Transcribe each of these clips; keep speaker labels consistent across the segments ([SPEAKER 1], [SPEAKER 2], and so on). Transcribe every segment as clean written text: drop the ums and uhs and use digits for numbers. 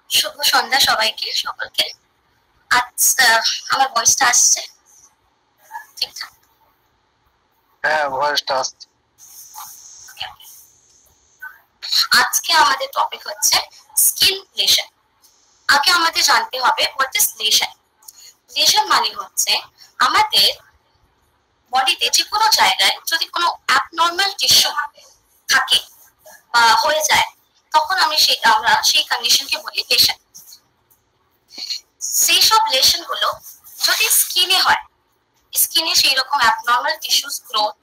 [SPEAKER 1] শুভ সন্ধ্যা সবাইকে, সকলকে। আজ আমার ভয়েসটা আসছে ঠিকঠাক?
[SPEAKER 2] হ্যাঁ, ভয়েসটা আসছে।
[SPEAKER 1] আজকে আমাদের টপিক হচ্ছে স্কিন লেশন। আগে আমাদের জানতে হবে হোয়াট ইজ লেশন। লেশন মানে হচ্ছে আমাদের বডিতে যে কোনো জায়গায় যদি কোনো অ্যাবনর্মাল টিস্যু থাকে বা হয়ে যায়, তখন আমরা সেই কন্ডিশনকে বলি লেশন। সেই সব লেশন গুলো যদি স্কিনে হয়, স্কিনে সেই রকম অ্যাবনর্মাল টিস্যুস গ্রোথ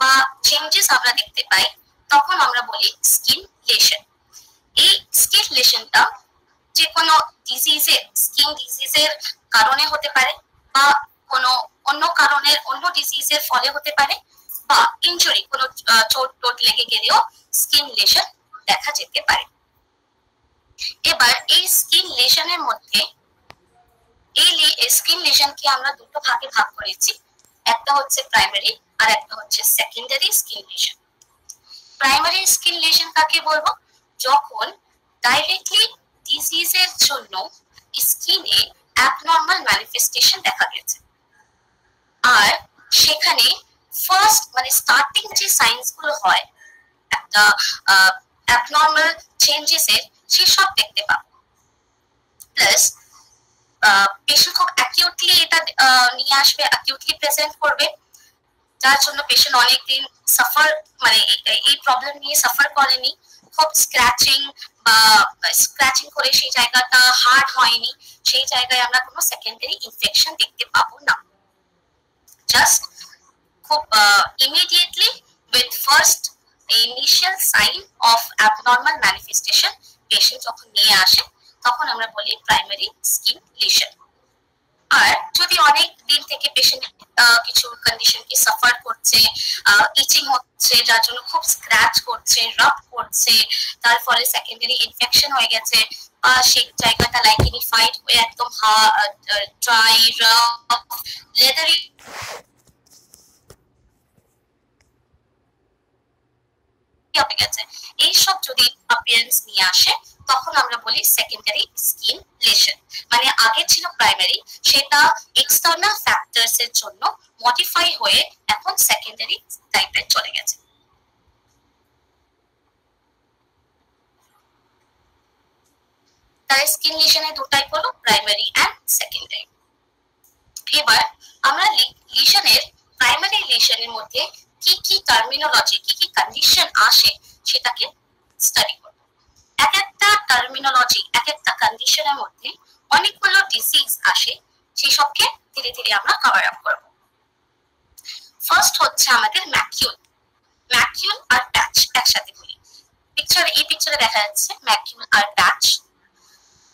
[SPEAKER 1] বা চেঞ্জেস আমরা দেখতে পাই, তখন আমরা বলি স্কিন লেশন। এই স্কিন লেশনটা যে কোনো স্কিন ডিজিজের কারণে হতে পারে, বা কোনো অন্য কারণের অন্য ডিজিজের ফলে হতে পারে, বা ইনজুরি কোনো চোট টোট লেগে গেলেও স্কিন লেশন দেখা যেতে পারে। এবার এই স্কিন লেশনের মধ্যে এই স্কিন লেশনকে আমরা দুটো ভাগে ভাগ করেছি, একটা হচ্ছে প্রাইমারি আর একটা হচ্ছে secondary skin lesion. Primary skin lesion কাকে বলবো? যখন ডাইরেক্টলি ডিজিজের জন্য স্কিনে অ্যাবনর্মাল ম্যানিফেস্টেশন দেখা গেছে, আর সেখানে ফার্স্ট মানে স্টার্টিং যে সাইন্স গুলো হয় একটা অ্যাবনর্মাল চেঞ্জেস এর, সেসব দেখতে পাবো। প্লাস পেশেন্ট খুব অ্যাকিউটলি এটা নিয়ে আসবে, অ্যাকিউটলি প্রেজেন্ট করবে, যার জন্য পেশেন্ট অনেকদিন সাফার মানে এই প্রবলেম নিয়ে সাফার করেনি, খুব স্ক্র্যাচিং বা স্ক্র্যাচিং করে সেই জায়গাটা হার্ড হয়নি, সেই জায়গায় আমরা কোনো সেকেন্ডারি ইনফেকশন দেখতে পাবো না। জাস্ট খুব immediately with first initial sign of abnormal manifestation patient যখন নিয়ে আসে, তখন আমরা বলি প্রাইমারি স্কিন লেশন। আর যদি অনেক দিন থেকে পেশেন্ট কিছু কন্ডিশন কি সাফার করছে, ইচিং হচ্ছে, যার জন্য খুব স্ক্র্যাচ করছে, রাব করছে, তার ফলে সেকেন্ডারি ইনফেকশন হয়ে গেছে, সেই জায়গাটা লাইকেনিফাইড হয়ে একদম ড্রাই রাফ লেদারি হয়ে গেছে, এইসব যদি অ্যাপিয়ারেন্স নিয়ে আসে, তখন আমরা বলি সেকেন্ডারি স্কিন লেশন। মানে আগে ছিল প্রাইমারি, সেটা এক্সটার্নাল ফ্যাক্টরস এর জন্য মডিফাই হয়ে এখন সেকেন্ডারি টাইপের চলে গেছে। তাই স্কিন লেশনের দু টাইপ হলো, প্রাইমারি এন্ড সেকেন্ডারি। এবার আমরা লেশনের প্রাইমারি লেশনের মধ্যে কি কি টার্মিনোলজি, কি কি কন্ডিশন আসে সেটাকে স্টাডি করব। এক একটা টার্মিনোলজি, এক একটা কন্ডিশনের মধ্যে অনেকগুলো ডিজিজ আসে, সেই সবকে ধীরে ধীরে আমরা কভার আপ করব। ফার্স্ট হচ্ছে আমাদের ম্যাকিউল। ম্যাকিউল আর প্যাচ একসাথে বলি। এই পিকচারে দেখা যাচ্ছে ম্যাকিউল আর প্যাচ।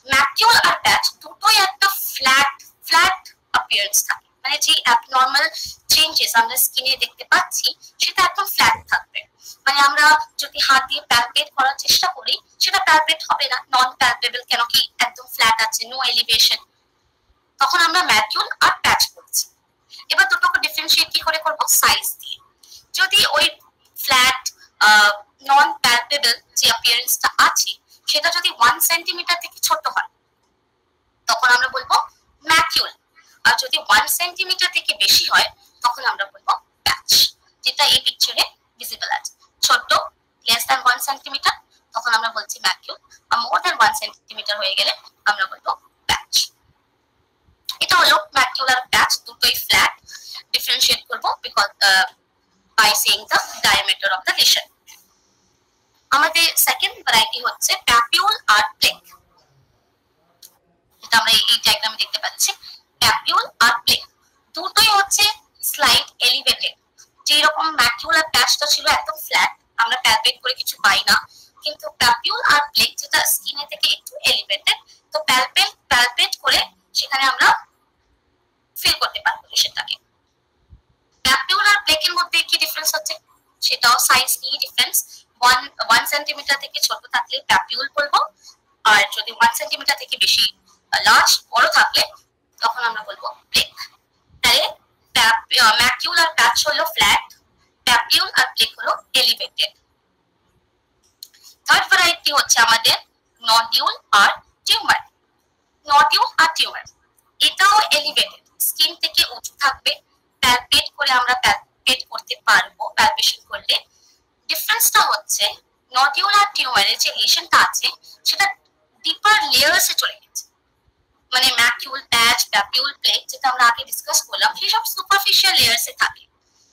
[SPEAKER 1] ম্যাকিউল আর প্যাচ দুটোই একটা ফ্ল্যাট অ্যাপিয়ারেন্স থাকে, মানে যে অ্যাবনর্মাল চেঞ্জেস আমরা স্কিনে দেখতে পাচ্ছি সেটা একদম ফ্ল্যাট থাকবে। মানে আমরা যদি হাত দিয়ে প্যালপেট করার চেষ্টা করি, সেটা প্যালপেট হবে না, নন প্যালপেবল, কেন কি একদম ফ্ল্যাট আছে, নো এলিভেশন। তখন আমরা ম্যাকিউল আর প্যাচ করছি। এবার দুটোকে ডিফারেন্সিয়েট কি করে করব? সাইজ দিয়ে। যদি ওই ফ্ল্যাট নন প্যালপেবল যে অ্যাপিয়ারেন্সটা আছে সেটা যদি 1 সেন্টিমিটার থেকে ছোট হয়, তখন আমরা বলবো ম্যাকিউল। আর যদি 1 সেন্টিমিটার থেকে বেশি হয়, তখন আমরা বলবো প্যাচ, যেটা এই পিকচারে ভিজিবল আছে। ছোট লেস দ্যান 1 সেন্টিমিটার, তখন আমরা বলছি ম্যাকিউল, আর মোর দ্যান 1 সেন্টিমিটার হয়ে গেলে আমরা বলবো প্যাচ। এটা হলো ম্যাকিউল আর প্যাচ, দুটোই ফ্ল্যাট। ডিফারেন্সিয়েট করব because by saying the diameter of the lesion. আমাদের সেকেন্ড ভ্যারাইটি হচ্ছে প্যাপিউল আর প্লেক। এটা আমরা এই ডায়াগ্রামে দেখতে পাচ্ছি, প্যাপিউল আর প্লেক দুটোই হচ্ছে স্লাইড এলিভেটেড। যেরকম ম্যাকিউল আর প্যাচটা ছিল একদম ফ্ল্যাট, আমরা প্যালপেট করে কিছু পাই না, কিন্তু প্যাপিউল আর প্লেক যেটা স্কিনে থেকে একটু এলিভেটেড, তো প্যালপেট করে সেখানে আমরা ফিল করতে পারবো সেটাকে। প্যাপিউল আর প্লেকের মধ্যে কি ডিফারেন্স হচ্ছে? সেটাও সাইজ নিয়ে ডিফারেন্স। 1 সেন্টিমিটার থেকে ছোট থাকলে প্যাপিউল বলবো, আর যদি 1 সেন্টিমিটার থেকে বেশি লার্জ বড় থাকলে তখন আমরা বলবো প্লেক। তাহলে ম্যাকিউল আর প্যাচ হলো ফ্ল্যাট, প্যাপিউল আর প্লেক হলো এলিভেটেড। থার্ড ভ্যারাইটি হচ্ছে আমাদের নডিউল আর টিউমার, নডিউল আর টিউমার এটাও এলিভেটেড, স্কিন থেকে উঁচু থাকবে, প্যালপেট করে আমরা প্যালপেট করতে পারবো প্যালপেশন করলে। ডিফারেন্সটা হচ্ছে নডিউল আর টিউমারের যে লেশনটা আছে সেটা ডিপার লেয়ার্সে চলে গেছে, মানে ম্যাকিউল, প্যাচ, প্যাপিউল, প্লেক যেটা আমরা আগে ডিসকাস করলাম সেসব সুপারফিশিয়াল লেয়ার্সে থাকে,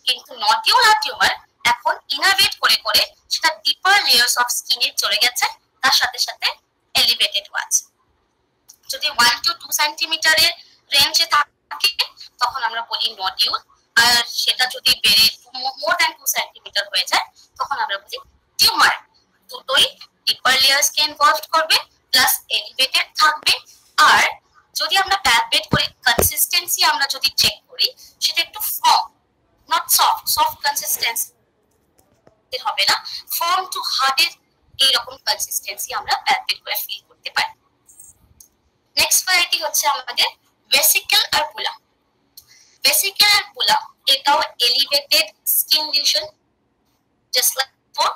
[SPEAKER 1] কিন্তু নডিউল আর টিউমার এখন ইনোভেট করে করে সেটা ডিপার লেয়ার্স অফ স্কিনে চলে গেছে, তার সাথে সাথে এলিভেটেড আছে। যদি 1 to 2 সেন্টিমিটারের রেঞ্জে থাকে তখন আমরা বলি নডিউল, আর সেটা যদি বেড়ে মোর দ্যান 2 সেন্টিমিটার হয়ে যায় তখন আমরা বলি টিউমার। দুটোই ডিপার লেয়ার্স কে ইনভলভ করবে প্লাস এলিভেটেড থাকবে। আর যদি আমরা প্যালপেট করে কনসিস্টেন্সি আমরা যদি চেক করি সেটা একটু farm, not soft, soft consistency হবে না, ফার্ম টু হার্ডের এইরকম কনসিস্টেন্সি আমরা প্যালপেট করে ফিল করতে পারি। নেক্সট ভ্যারাইটি হচ্ছে আমাদের ভেসিকেল আর বুলা। ভেসিকেল আর বুলা এটাও elevated skin lesion just like for,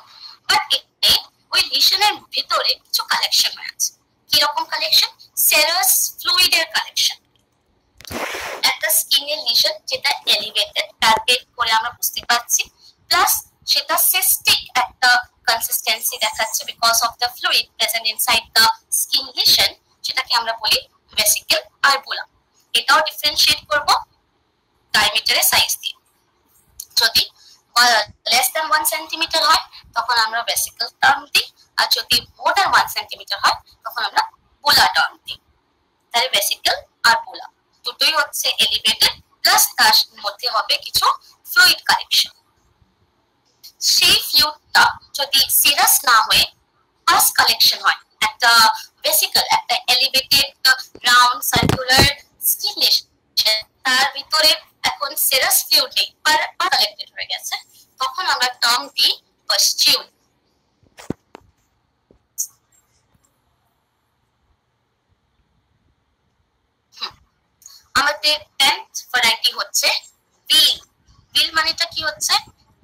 [SPEAKER 1] but এখানে ওই লিশনের ভিতরে কিছু কালেকশন আছে। কি রকম কালেকশন? Serous ফ্লুইডের collection. একটা স্কিনের লিশন যেটা এলিভেটেড প্যালপেট করে আমরা বুঝতে পারছি, প্লাস সেটা সিস্টিক একটা কনসিস্টেন্সি দেখাচ্ছে because of the fluid present inside the skin lesion, সেটাকে আমরা বলি ভেসিকেল আর বুলা। এটাও ডিফারেন্সিয়েট করব ডায়ামিটারের সাইজ দিয়ে। যদি লেস দ্যান 1 সেন্টিমিটার হয় তখন আমরা ভেসিকেল টার্ম দিই, আর যদি মোর দ্যান 1 সেন্টিমিটার হয় তখন আমরা বুলা টার্ম দিই। তাহলে ভেসিকেল আর বুলা দুটোই হচ্ছে এলিভেটেড, প্লাস তার মধ্যে হবে কিছু ফ্লুইড কালেকশন। সেই ফ্লুইডটা যদি সিরাস না হয়ে পাস কালেকশন হয়, একটা ভেসিকেল, একটা elevated round circular skin lesion, তার ভিতরে এখন সিরাস ফ্লুইড নেই, কালেক্টেড হয়ে গেছে, তখন আমরা টার্ম দিই পাস্টিউল। আমাদের 10th ভ্যারাইটি হচ্ছে বিল। বিল মানেটা কি হচ্ছে?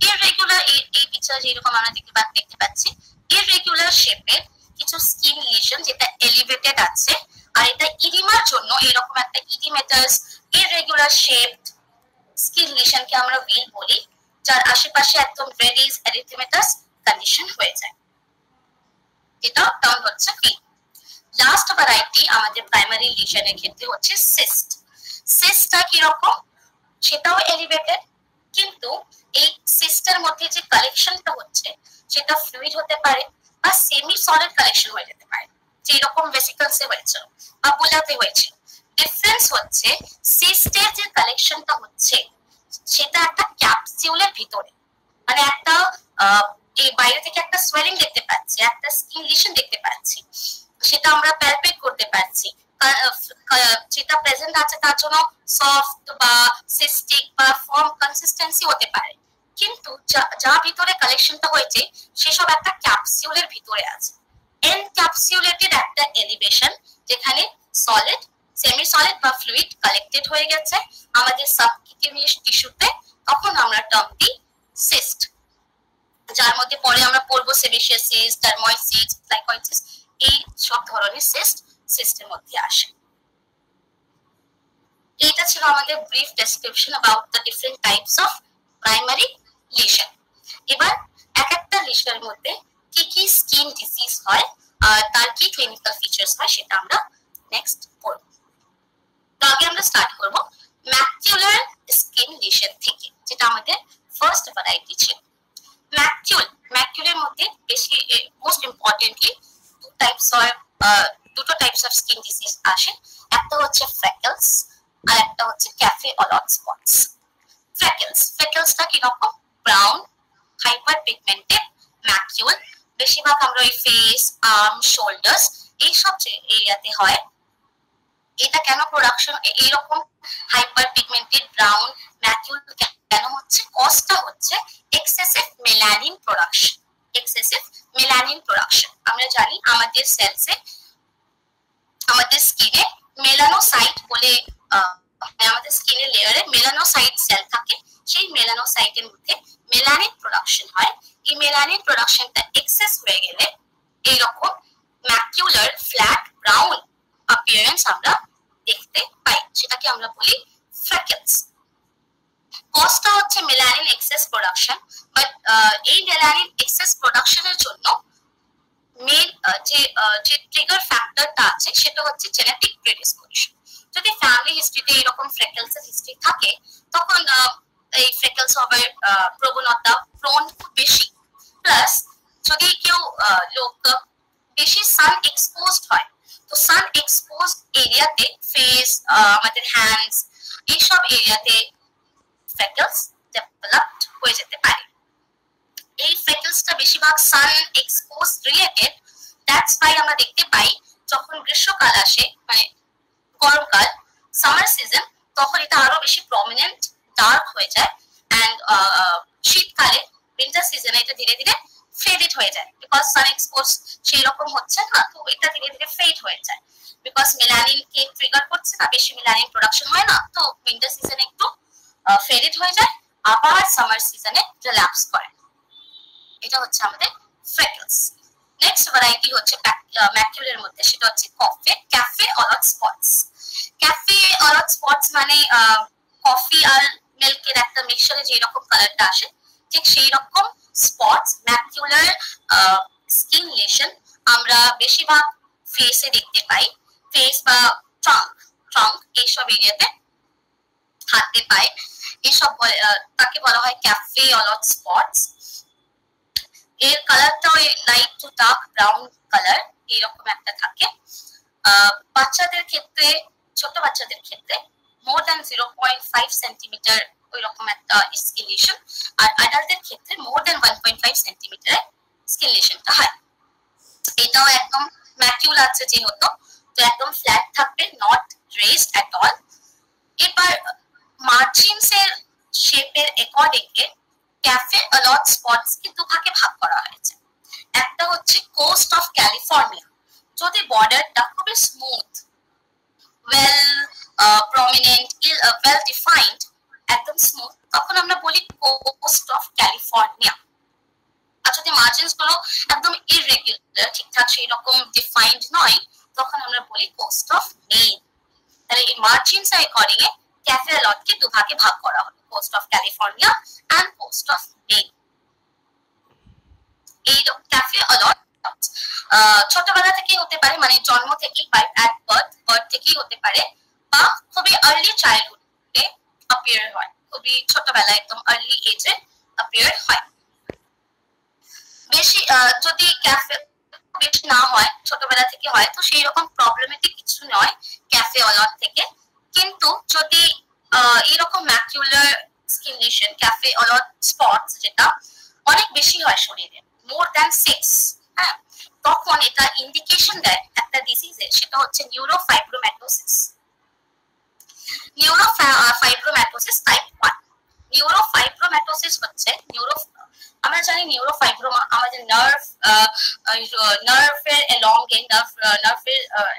[SPEAKER 1] ইররেগুলার, এই পিকচার যেরকম আমরা দেখতে পাচ্ছি, ইররেগুলার শেপের কিছু স্কিন লিশন যেটা এলিভেটেড আছে, আর এটা ইডিমার জন্য এরকম একটা ইডিমেটাস ইররেগুলার শেপড স্কিন লিশনকে আমরা বিল বলি, যার আশেপাশে একদম রেডিস এরিথেমেটাস কন্ডিশন হয়ে যায়, এটা টার্ম হচ্ছে বিল। লাস্ট ভ্যারাইটি আমাদের প্রাইমারি লিশনের ক্ষেত্রে হচ্ছে সিস্ট। সিস্টটা কি রকম? সেটাও এলিভেটেড, কিন্তু এই সিস্টের মধ্যে যে কালেকশনটা হচ্ছে সেটা ফ্লুইড হতে পারে বা সেমি সলিড কালেকশন হয়ে যেতে পারে, যে এরকম ভেসিকলসে হয়েছিল বা বুলাতে হয়েছিল। ডিফারেন্স হচ্ছে সিস্টের যে কালেকশনটা হচ্ছে সেটা একটা ক্যাপসিউলের ভিতরে, মানে একটা এই বাইরে থেকে একটা সোয়েলিং দেখতে পাচ্ছি, একটা স্কিন লিশন দেখতে পাচ্ছি, সেটা আমরা প্যালপেট করতে পারছি, যেটা প্রেজেন্ট আছে তার জন্য সফট বা সিস্টিক বা ফর্ম কনসিস্টেন্সি হতে পারে, কিন্তু যা ভিতরে কালেকশনটা হয়েছে সেসব একটা ক্যাপসিউলের ভিতরে আছে। এনক্যাপসুলেটেড একটা এলিভেশন যেখানে সলিড, সেমি সলিড বা ফ্লুইড কালেক্টেড হয়ে গেছে আমাদের সাবকিউটেনিয়াস টিস্যুতে, তখন আমরা টার্ম দিই সিস্ট, যার মধ্যে পরে আমরা পড়বো sebaceous cyst, dermoid cyst, lichenoid cyst, এই সব ধরনের সিস্টের মধ্যে আসে। এটা ছিল আমাদের brief description about the different types of primary lesion. এবার এক একটা লিশনের মধ্যে কি কি স্কিন ডিজিজ হয় আর তার কি ক্লিনিক্যাল ফিচার্স হয় সেটা আমরা নেক্সট পড়ব। তো আগে আমরা স্টার্ট করব ম্যাকুলার স্কিন লিশন থেকে, যেটা আমাদের ফার্স্ট ভ্যারাইটি ছিল। ম্যাকুলার মধ্যে বেশি মোস্ট ইম্পর্টেন্টলি দুটো টাইপস অফ স্কিন ডিজিজ আসে, একটা হচ্ছে ফ্রেকলস আর একটা হচ্ছে ক্যাফে অলট স্পটস। ফ্রেকলসটা কিরকম? ব্রাউন হাইপার পিগমেন্টেড ম্যাকিউল, বেশিরভাগ আমরা ওই ফেস, আর্ম, শোল্ডার্স এইসব যে এরিয়াতে হয়। এটা কেন প্রোডাকশন এইরকম হাইপার পিগমেন্টেড ব্রাউন ম্যাকিউল কেন হচ্ছে? কজটা হচ্ছে excessive melanin production. Excessive melanin production আমরা জানি আমাদের সেলসে, আমাদের স্কিনে মেলানোসাইট বলে আমাদের স্কিনের লেয়ারে মেলানোসাইট সেল থাকে, সেই মেলানোসাইটের মধ্যে মেলানিন প্রোডাকশন হয়। এই মেলানিন প্রোডাকশনটা এক্সেস হয়ে গেলে এইরকম ম্যাকুলার ফ্ল্যাট ব্রাউন অ্যাপিয়ারেন্স আমরা দেখতে পাই, সেটাকে আমরা বলি ফ্রেকেলস। কজটা হচ্ছে মেলানিন এক্সেস প্রোডাকশন, বাট এই মেলানিন এক্সেস প্রোডাকশনের জন্য মেন যে ট্রিগার ফ্যাক্টরটা আছে সেটা হচ্ছে জেনেটিক প্রেডিসপোজিশন। যদি ফ্যামিলি হিস্ট্রিতে এরকম ফ্রেকেলসের হিস্ট্রি থাকে তখন এই ফ্রেকেলস হবার প্রবণতা প্রোন খুব বেশি। প্লাস যদি কেউ লোক বেশি সান এক্সপোজড হয়, তো সান এক্সপোজড এরিয়াতে ফেস, আমাদের হ্যান্ডস, এইসব এরিয়াতে ফ্রেকেলস ডেভেলপড হয়ে যেতে পারে। এই ফ্রেকেলসটা বেশিরভাগ সান এক্সপোজ রিলেটেড। দ্যাটস ওয়াই আমরা দেখতে পাই যখন গ্রীষ্মকাল আসে, মানে গরমকাল, সামার সিজন, তখন এটা আরো বেশি প্রমিনেন্ট ডার্ক হয়ে যায়। অ্যান্ড শীতকালে উইন্টার সিজনে এটা ধীরে ধীরে ফেডেড হয়ে যায়, বিকজ সান এক্সপোজ সেই রকম হচ্ছে না, তো এটা ধীরে ধীরে ফেড হয়ে যায়। বিকজ মেলানিন কে ট্রিগার করছে না, বেশি মেলানিন প্রোডাকশন হয় না, তো উইন্টার সিজনে একটু ফেডেড হয়ে যায়, আবার সামার সিজনে রিল্যাপস করে। এটা হচ্ছে আমাদের ফ্রেকেলস। নেক্সট ভ্যারাইটি হচ্ছে ম্যাকিউলের মধ্যে, সেটা হচ্ছে cafe a lot spots. Cafe a lot spots মানে কফি আর মিল্কের একটা মিক্সচারে যে রকম কালারটা আসে, ঠিক সেই রকম স্পটস ম্যাকিউলার স্কিন লেশন আমরা বেশিরভাগ ফেসে দেখতে পাই। ফেস বা ট্রাঙ্ক এইসব এরিয়াতে থাকতে পায়। এইসব তাকে বলা হয় ক্যাফে অলট স্পটস। এর কালারটা ওই light to dark brown colour এরকম একটা থাকে। বাচ্চাদের ক্ষেত্রে, ছোট বাচ্চাদের ক্ষেত্রে মোর দ্যান 0.5 সেন্টিমিটার ওই রকম একটা স্কিন লেশন, আর অ্যাডাল্টদের ক্ষেত্রে মোর দ্যান 1.5 সেন্টিমিটার স্কিন লেশনটা হয়। এটাও একদম ম্যাকিউল আছে যেহেতু, তো একদম ফ্ল্যাট থাকবে, নট রেজড এট অল। এবার মার্জিনস এর শেপের অ্যাকর্ডিং এ ক্যাফে অলট স্পটস কে দুভাগে ভাগ করা হয়েছে। একটা হচ্ছে কোস্ট অফ ক্যালিফোর্নিয়া, যদি বর্ডারটা খুবই smooth, well prominent, well defined, একদম স্মুথ, তখন আমরা বলি কোস্ট অফ ক্যালিফোর্নিয়া। আর যদি মার্জিনস গুলো একদম ইররেগুলার, ঠিকঠাক সেই রকম ডিফাইন্ড নয়, তখন আমরা বলি কোস্ট অফ মেইন। তাহলে এই মার্জিনস এর অ্যাকর্ডিং এ ক্যাফে অলট কে দুভাগে ভাগ করা হলো, coast of California and coast of Maine. এই ক্যাফে অলট ছোটবেলা থেকেই হতে পারে, মানে জন্ম থেকেই, বাই অ্যাট বার্থ থেকেই হতে পারে, বা খুবই আর্লি চাইল্ডহুডে অ্যাপিয়ার হয়, খুবই ছোটবেলায় একদম আর্লি এজে অ্যাপিয়ার হয়। বেশি যদি ক্যাফে বেশি না হয়, ছোটবেলা থেকে হয়, তো সেই রকম প্রবলেমেটিক কিছু নয় ক্যাফে অলট থেকে। কিন্তু যদি এরকম macular skin lesion, cafe a lot spots যেটা অনেক বেশি হয় শরীরে, মোর দ্যান 6, হ্যাঁ, তখন এটা ইন্ডিকেশন দেয় একটা ডিজিজের, সেটা হচ্ছে নিউরোফাইব্রোম্যাটোসিস। নিউরোফাইব্রোম্যাটোসিস টাইপ 1। নিউরোফাইব্রোম্যাটোসিস হচ্ছে আমরা জানি নিউরোফাইব্রোমা আমাদের নার্ভের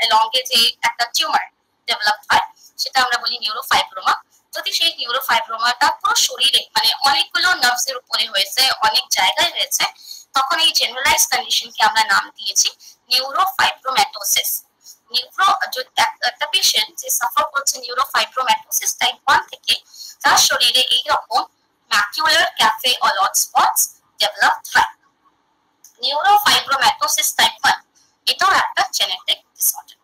[SPEAKER 1] এলঙ্গে যে একটা টিউমার ডেভেলপ হয়, সেটা আমরা বলি নিউরোফাইব্রোমা। যদি সেই নিউরোফাইব্রোমাটা পুরো শরীরে, মানে অনেকগুলো নার্ভস এর উপরে হয়েছে, অনেক জায়গায় হয়েছে, তখন এই জেনারেলাইজ কন্ডিশনকে আমরা নাম দিয়েছি নিউরোফাইব্রোম্যাটোসিস। একটা পেশেন্ট যে সাফার করছে নিউরোফাইব্রোম্যাটোসিস টাইপ 1 থেকে, তার শরীরে এইরকম macular cafe a lot spots develop হয়। নিউরোফাইব্রোম্যাটোসিস টাইপ 1 এটাও একটা জেনেটিক ডিসঅর্ডার।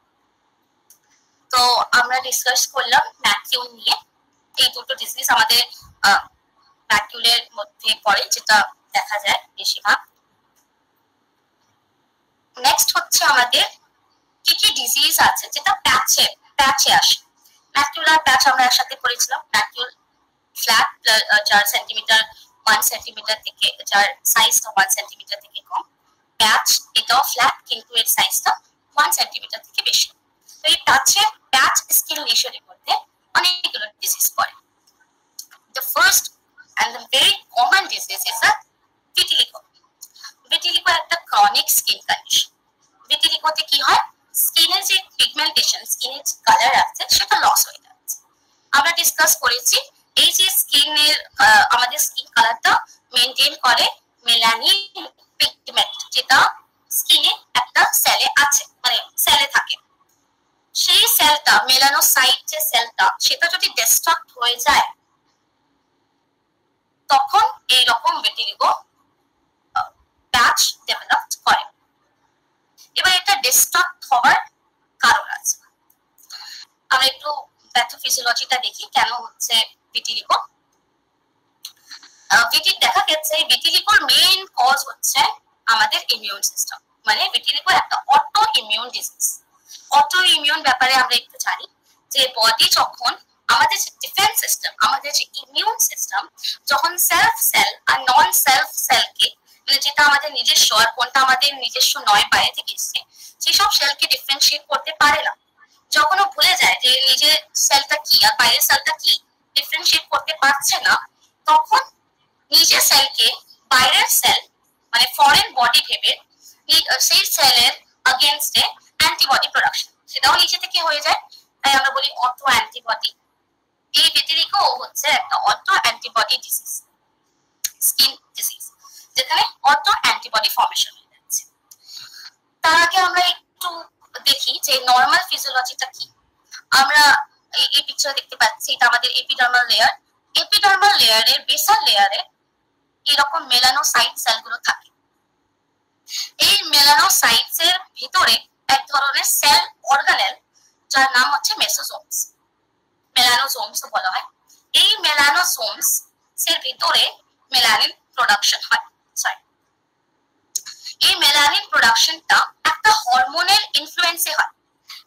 [SPEAKER 1] তো আমরা ডিসকাস করলাম ম্যাকিউল নিয়ে। এই দুটো ডিজিজ আমাদের ম্যাকিউলের মধ্যে পড়ে, যেটা দেখা যায় বেশিরভাগ। নেক্সট হচ্ছে আমাদের কি কি ডিজিজ আছে যেটা প্যাচে আসে। ম্যাকিউলার প্যাচ আমরা একসাথে পড়েছিলাম। ম্যাকিউল ফ্ল্যাট, যার সেন্টিমিটার 1 সেন্টিমিটার থেকে, যার সাইজটা 1 সেন্টিমিটার থেকে কম। প্যাচ এটাও ফ্ল্যাট, কিন্তু এর সাইজটা 1 সেন্টিমিটার থেকে বেশি। তো এই প্যাচ স্কিন লেশনের মধ্যে অনেকগুলো ডিজিজ পড়ে। The first and the very common disease is a vitiligo. Vitiligo একটা chronic skin condition. Vitiligoতে কি হয়, স্কিনের যে পিগমেন্টেশন, স্কিনের যে কালার আছে, সেটা লস হয়ে যাচ্ছে। আমরা ডিসকাস করেছি এই যে স্কিনের আমাদের স্কিন কালারটা মেইনটেইন করে মেলানিন পিগমেন্ট, যেটা স্কিনে একটা সেলে আছে, মানে সেলে থাকে। সেলটা সেটা যদি ডিস্ট্রাক্ট হয়ে যায় তখন এই রকম ভিটিলিগো প্যাচ ডেভেলপ করে। এবার এটা ডিস্ট্রাক্ট হওয়ার কারণ আছে, আমরা একটু প্যাথোফিজিওলজিটা দেখি কেন হচ্ছে ভিটিলিগো। দেখা গেছে ভিটিলিগোর মেইন কজ হচ্ছে আমাদের ইমিউন সিস্টেম, মানে ভিটিলিগো একটা auto immune disease. Auto immune ব্যাপারে আমরা একটু জানি যে বডি যখন আমাদের যে ডিফেন্স সিস্টেম, আমাদের যে ইমিউন সিস্টেম যখন সেলফ সেল আর নন সেলফ সেলকে, মানে যেটা আমাদের নিজস্ব আর কোনটা আমাদের নিজস্ব নয় বাইরে থেকে এসছে, সেসব সেলকে ডিফারেন্সিয়েট করতে পারে না, যখন ও ভুলে যায় যে নিজের সেলটা কি আর বাইরের সেলটা কি ডিফারেন্সিয়েট করতে পারছে না, তখন নিজের সেলকে বাইরের সেল মানে ফরেন বডি ভেবে সেই সেলের अगेंस्टे অ্যান্টিবডি প্রোডাকশন সেটাও নিচে থেকে হয়ে যায়, তাই আমরা বলি অটো অ্যান্টিবডি। এই ভিটিলিগো হচ্ছে একটা auto antibody disease, skin disease, যেখানে অটো অ্যান্টিবডি ফর্মেশন হয়ে যাচ্ছে। তার আগে আমরা একটু দেখি যে নরমাল ফিজিওলজিটা কি। আমরা এই পিকচারে দেখতে পাচ্ছি এটা আমাদের এপিডার্মাল লেয়ার। এপিডার্মাল লেয়ারের বেসাল লেয়ারে এরকম মেলানোসাইট সেলগুলো থাকে। এই মেলানোসাইটস এর ভিতরে এক ধরনের সেল অর্গানেল যার নাম হচ্ছে মেসোজোমস, মেলানোজোমস বলা হয়। এই মেলানোজোমস এর ভিতরে মেলানিন প্রোডাকশন হয়। এই মেলানিন প্রোডাকশনটা একটা হরমোনের ইনফ্লুয়েন্সে হয়,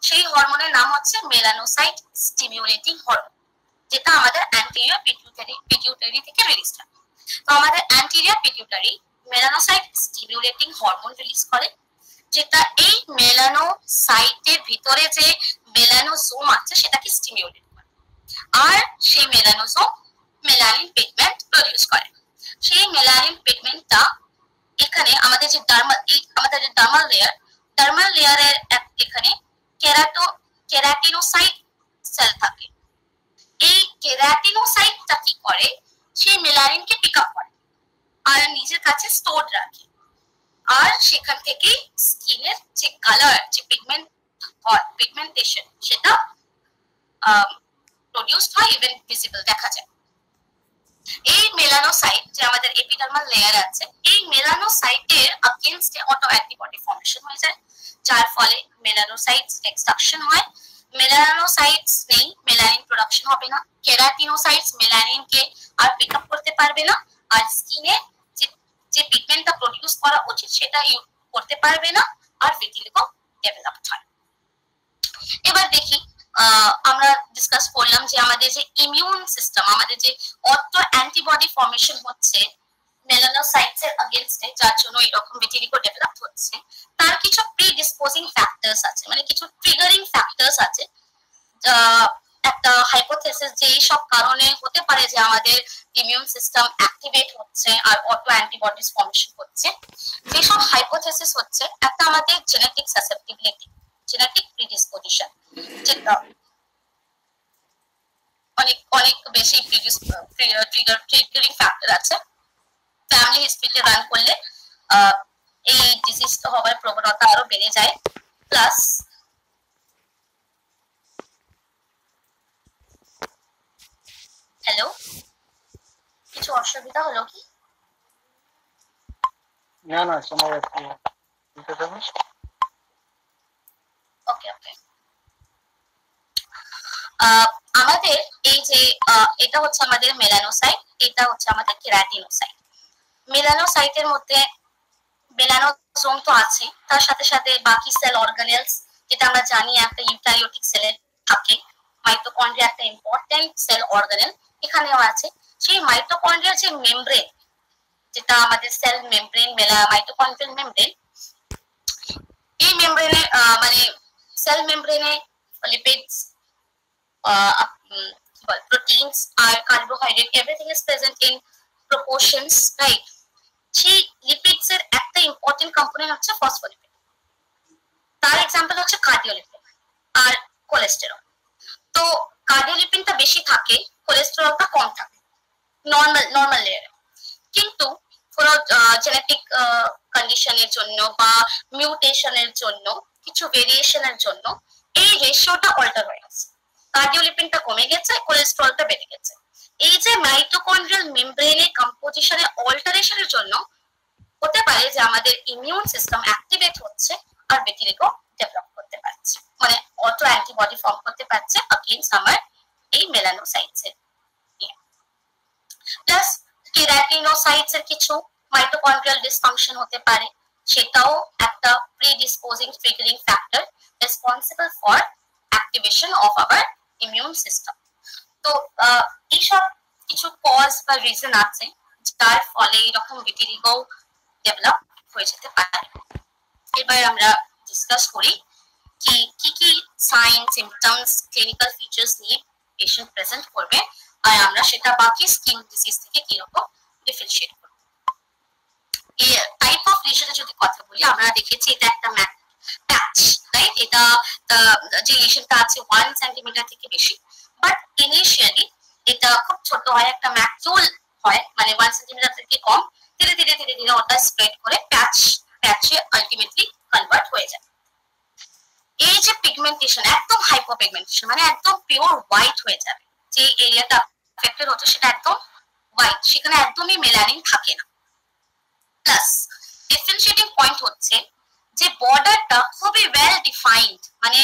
[SPEAKER 1] সেই হরমোনের নাম হচ্ছে মেলানোসাইট স্টিমুলেটিং হরমোন, যেটা আমাদের অ্যান্টেরিয়র পিটিউটারি থেকে রিলিজ হয়। তো আমাদের anterior pituitary melanocyte stimulating hormone release করে, যেটা এই মেলানোসাইটের ভিতরে যে মেলানোজোম আছে সেটাকে স্টিমুলেট করে, আর সেই মেলানোজোম মেলানিন পিগমেন্ট প্রডিউস করে। সেই মেলানিন পিগমেন্টটা এখানে আমাদের যে ডার্মাল লেয়ারের এখানে কেরাটিনোসাইট সেল থাকে। এই কেরাটিনোসাইটটা কি করে, সেই মেলানিনকে পিক আপ করে আর নিজের কাছে স্টোর রাখে, আর সেখান থেকে স্কিনের যে কালার, যে পিগমেন্টেশন সেটা প্রডিউসড হয়, ইভেন ভিজিবল দেখা যায়। এই মেলানোসাইট যে আমাদের এপিডার্মাল লেয়ার আছে, এই মেলানোসাইটের अगेंस्टे অটো অ্যান্টিবডি ফর্মেশন হয়ে যায়, যার ফলে মেলানোসাইটস এক্সট্রাকশন হয়। মেলানোসাইটস নেই, মেলানিন প্রোডাকশন হবে না, কেরাটিনোসাইটস মেলানিনকে আর পিক আপ করতে পারবে না, আর স্কিনে যে পিগমেন্টটা প্রডিউস করা উচিত সেটা করতে পারবে না, আর ভিটিলিগো ডেভেলপ হয়। এবার দেখি আমরা ডিসকাস করলাম যে আমাদের যে ইমিউন সিস্টেম, আমাদের যে অটো অ্যান্টিবডি ফর্মেশন হচ্ছে মেলানোসাইটস এর अगेंस्टे, যার জন্য এরকম ভিটিলিগো ডেভেলপ হচ্ছে, তার কিছু প্রিডিসপোজিং ফ্যাক্টরস আছে, মানে কিছু ট্রিগারিং ফ্যাক্টরস আছে। একটা হাইপোথেসিস যে এই সব কারণে হতে পারে যে আমাদের ইমিউন সিস্টেম অ্যাক্টিভেট হচ্ছে আর অটো অ্যান্টিবডিজ ফর্মেশন হচ্ছে। যে সব হাইপোথেসিস হচ্ছে, একটা আমাদের জেনেটিক সাসেপ্টিবিলিটি, জেনেটিক প্রিডিসপোজিশন, যেটা অনেক অনেক বেশি ট্রিগারিং ফ্যাক্টর আছে। ফ্যামিলি হিস্ট্রিতে রান করলে এই ডিজিজটা হওয়ার প্রবণতা আরো বেড়ে যায়। প্লাস হ্যালো, কিছু অসুবিধা হলো কি?
[SPEAKER 2] না না, শোনা যাচ্ছে।
[SPEAKER 1] ওকে ওকে। আমাদের এই যে এটা হচ্ছে আমাদের মেলানোসাইট, এটা হচ্ছে আমাদের কেরাটিনোসাইট। মেলানোসাইটের মধ্যে মেলানোজোম তো আছে, তার সাথে সাথে বাকি সেল অর্গানেলস, যেটা আমরা জানি একটা ইউক্যারিওটিক সেলে থাকে। মাইটোকন্ড্রিয়া একটা ইম্পর্টেন্ট সেল অর্গানেল, এখানেও আছে। সেই মাইটোকন্ড্রিয়ার যে মেমব্রেন, যেটা আমাদের সেল মেমব্রেন, মাইটোকন্ড্রিয়াল মেমব্রেন, এই মেমব্রেনে মানে সেল মেমব্রেনে lipids, proteins are carbohydrate, everything is present in proportions, right? সেই লিপিডস এর একটা ইম্পর্টেন্ট কম্পোনেন্ট হচ্ছে ফসফোলিপিড, তার এক্সাম্পল হচ্ছে কার্ডিওলিপিড আর কোলেস্টেরল। তো কার্ডিওলিপিডটা বেশি থাকে, কোলেস্টেরলটা কম থাকে নরমাল লেয়ারে, কিন্তু কোনো জেনেটিক কন্ডিশনের জন্য বা মিউটেশনের জন্য, কিছু ভেরিয়েশনের জন্য এই রেশিওটা অল্টার হয়ে গেছে। কার্ডিওলিপিনটা কমে গেছে, কোলেস্টেরলটা বেড়ে গেছে। এই যে মাইটোকন্ড্রিয়াল মেমব্রেনের কম্পোজিশনে অল্টারেশনের জন্য হতে পারে যে আমাদের ইমিউন সিস্টেম অ্যাক্টিভেট হচ্ছে আর ভিটিলিগো ডেভেলপ করতে পারছে, মানে অটো অ্যান্টিবডি ফর্ম করতে পারছে अगेंस्ट আমার এই মেলানোসাইটস এর। প্লাস কেরাটিনোসাইটস এর কিছু মাইটোকন্ড্রিয়াল ডিসফাংশন হতে পারে, সেটাও একটা predisposing triggering factor responsible for activation of our immune system. তো এইসব কিছু কজ বা রিজন আছে যার ফলে এরকম ভিটিলিগো ডেভেলপ হয়ে যেতে পারে। এবার আমরা ডিসকাস করি কি কি সাইন, সিমটমস, ক্লিনিক্যাল ফিচার্স নিয়ে পেশেন্ট প্রেজেন্ট করবে, আর আমরা সেটা বাকি স্কিন ডিজিজ থেকে কিরকম ডিফারেন্সিয়েট করব। এই টাইপ অফ লিশনের যদি কথা বলি, আমরা দেখেছি এটা একটা প্যাচ, রাইট? এটা যে লিশনটা আছে 1 সেন্টিমিটার থেকে বেশি, বাট ইনিশিয়ালি এটা খুব ছোট হয়, একটা ম্যাকিউল হয়, মানে 1 সেন্টিমিটার থেকে কম, ধীরে ধীরে ধীরে ধীরে ওটা স্প্রেড করে প্যাচে আলটিমেটলি কনভার্ট হয়ে যায়। এই যে পিগমেন্টেশন, একদম হাইপোপিগমেন্টেশন, মানে একদম পিওর হোয়াইট হয়ে যাবে, যে এরিয়াটা এফেক্টেড হচ্ছে সেটা একদম হোয়াইট, সেখানে একদমই মেলানিন থাকে না। প্লাস ডিফারেন্সিয়েটিং পয়েন্ট হচ্ছে যে বর্ডারটা খুবই ওয়েল ডিফাইন্ড, মানে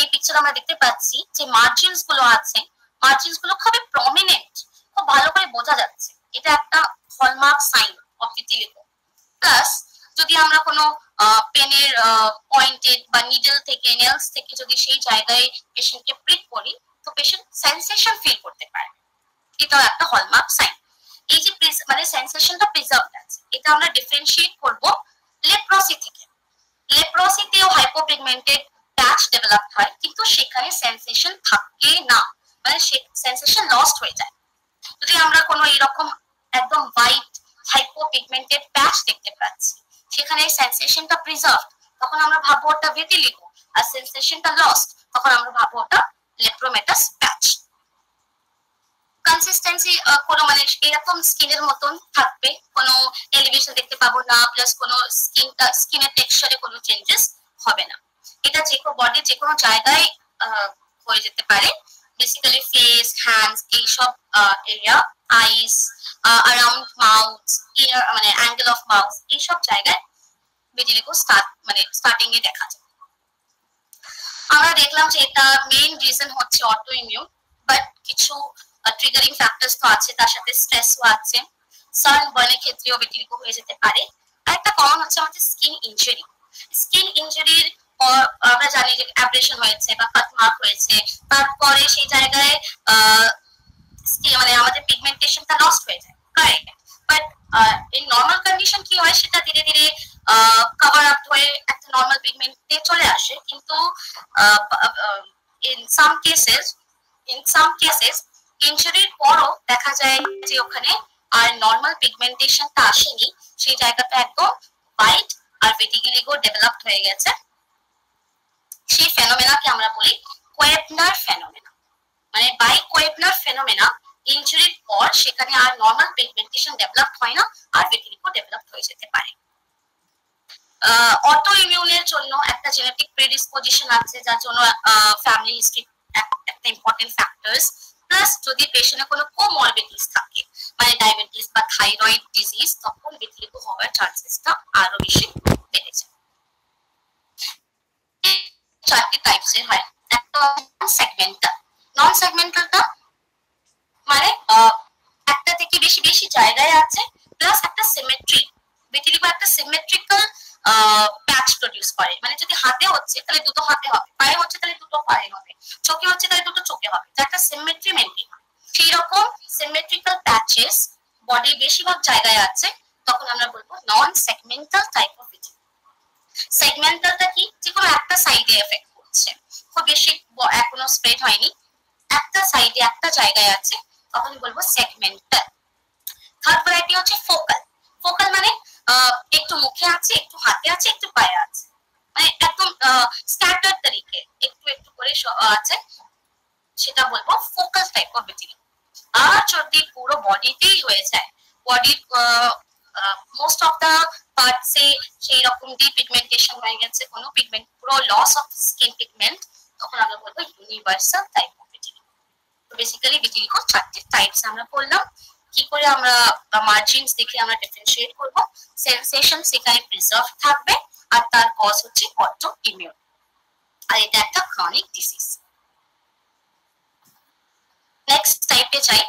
[SPEAKER 1] এই পিকচার আমরা দেখতে পাচ্ছি যে মার্জিনস গুলো আছে, মার্জিনস গুলো খুবই প্রমিনেন্ট, খুব ভালো করে বোঝা যাচ্ছে, এটা একটা hallmark sign of vitiligo. Plus যদি আমরা কোনো পেনের পয়েন্টেড বা নিডল থেকে, নেলস থেকে যদি সেই জায়গায় পেশেন্টকে প্রিক করি, তো পেশেন্ট সেন্সেশন ফিল করতে পারে, এটাও একটা হলমার্ক সাইন। এই যে মানে সেন্সেশনটা প্রিজার্ভড আছে, এটা আমরা ডিফারেন্সিয়েট করব লেপ্রসি থেকে। লেপ্রসিতেও হাইপোপিগমেন্টেড প্যাচ ডেভেলপ হয়, কিন্তু সেখানে সেন্সেশন থাকে না, মানে সেন্সেশন লস্ট হয়ে যায়। যদি আমরা কোনো এরকম একদম হোয়াইট হাইপোপিগমেন্টেড প্যাচ দেখতে পাচ্ছি, সেখানে সেন্সেশনটা প্রিজার্ভড, তখন আমরা ভাববো ওটা ভিটিলিগো, আর সেন্সেশনটা লস্ট, তখন আমরা ভাববো ওটা লেপ্রোমেটাস প্যাচ। কনসিস্টেন্সি কোনো মানে এরকম স্কিনের মতন থাকবে, কোনো এলিভেশন দেখতে পাবো না, প্লাস কোনো স্কিনের টেক্সচারে কোনো চেঞ্জেস হবে না। এটা যে কোনো বডির যে কোনো জায়গায় হয়ে যেতে পারে, বেসিক্যালি ফেস, হ্যান্ডস, এইসব এরিয়া, আইস, অ্যারাউন্ড মাউথ, ইয়ার মানে অ্যাঙ্গেল অফ মাউথ, এইসব জায়গায় ভিটিলিগো স্টার্টিং এ দেখা যায়। আমরা দেখলাম যে এটা মেইন রিজন হচ্ছে অটো ইমিউন, বাট কিছু ট্রিগারিং ফ্যাক্টরস তো আছে, তার সাথে স্ট্রেসও আছে, সানবার্নের ক্ষেত্রেও ভিটিলিগো হয়ে যেতে পারে। আর একটা কমন হচ্ছে আমাদের স্কিন ইনজুরি। স্কিন ইনজুরির পর আমরা জানি যে অ্যাব্রেশন হয়েছে বা কাট মার্ক হয়েছে, তারপরে সেই জায়গায় মানে আমাদের পিগমেন্টেশনটা লস্ট হয়ে যায়, কারেক্ট? বাট এই নর্মাল কন্ডিশন কি হয়, সেটা ধীরে ধীরে কভার আপ হয়ে একটা নর্মাল পিগমেন্টে চলে আসে, কিন্তু ইন সাম কেসেস ইনজুরির পরও দেখা যায় যে ওখানে আর নর্মাল পিগমেন্টেশনটা আসেনি, সেই জায়গাটা একদম হোয়াইট আর ভিটিলিগো ডেভেলপড হয়ে গেছে। সেই ফেনোমেনাকে আমরা বলি কোয়েবনার ফেনোমেনা, মানে বাই কোয়েবনার ফেনোমেনা ইনজুরির পর সেখানে আর নর্মাল পিগমেন্টেশন ডেভেলপ হয় না, আর ভিটিলিগো ডেভেলপ হয়ে যেতে পারে। অটো ইমিউনের জন্য একটা জেনেটিক প্রেডিসপোজিশন আছে, যার জন্য ফ্যামিলি হিস্ট্রি একটা ইম্পর্টেন্ট ফ্যাক্টরস। প্লাস যদি পেশেন্টের কোনো কোমরবিডিটিস থাকে, মানে ডায়াবেটিস বা থাইরয়েড ডিজিজ, তখন ভিটিলিগো হওয়ার চান্সেসটা আরো বেশি বেড়ে যায়। চারটি টাইপসের হয়। একটা সেগমেন্টাল। নন সেগমেন্টালটা মানে একটা থেকে বেশি বেশি জায়গায় আছে, প্লাস একটা সিমেট্রি, ভিটিলিগো একটা সিমেট্রিক্যাল প্যাচ প্রডিউস করে, মানে যদি হাতে হচ্ছে তাহলে দুটো হাতে হবে, পায়ে হচ্ছে তাহলে দুটো পায়ে হবে, চোখে হচ্ছে তাহলে দুটো চোখে হবে, একটা সিমেট্রি মেইনটেইন হয়। সেই রকম সিমেট্রিক্যাল প্যাচেস বডির বেশিরভাগ জায়গায় আছে, তখন আমরা বলবো নন সেগমেন্টাল টাইপ অফ ভিটিলিগো। সেগমেন্টালটা কি, যে কোনো একটা সাইডে এফেক্ট করছে, খুব বেশি এখনো স্প্রেড হয়নি, একটা সাইডে একটা জায়গায় আছে, তখন বলবো সেগমেন্টাল। থার্ড ভ্যারাইটি হচ্ছে ফোকাল। ফোকাল মানে একটু মুখে আছে, একটু হাতে আছে, একটু পায়ে আছে, মানে একদম স্ক্যাটার্ড তরিকে একটু একটু করে আছে, সেটা বলবো ফোকাল টাইপ অফ ভিটিলিগো। আর যদি পুরো বডিতেই হয়ে যায়, বডির মোস্ট অফ দা পার্টসে সেই রকম ডিপিগমেন্টেশন হয়ে গেছে, কোনো পিগমেন্ট, পুরো লস অফ স্কিন পিগমেন্ট, তখন আমরা বলবো ইউনিভার্সাল টাইপ অফ ভিটিলিগো। তো বেসিক্যালি ভিটিলিগো চারটি টাইপস আমরা বললাম। কি করে আমরা মার্জিনস দেখে আমরা ডিফারেন্সিয়েট করব? সেনসেশন সেখানে প্রিজার্ভ থাকবে আর তার কজ হচ্ছে অটো ইমিউন, আর এটা একটা ক্রনিক ডিজিজ। নেক্সট টাইপে যাই।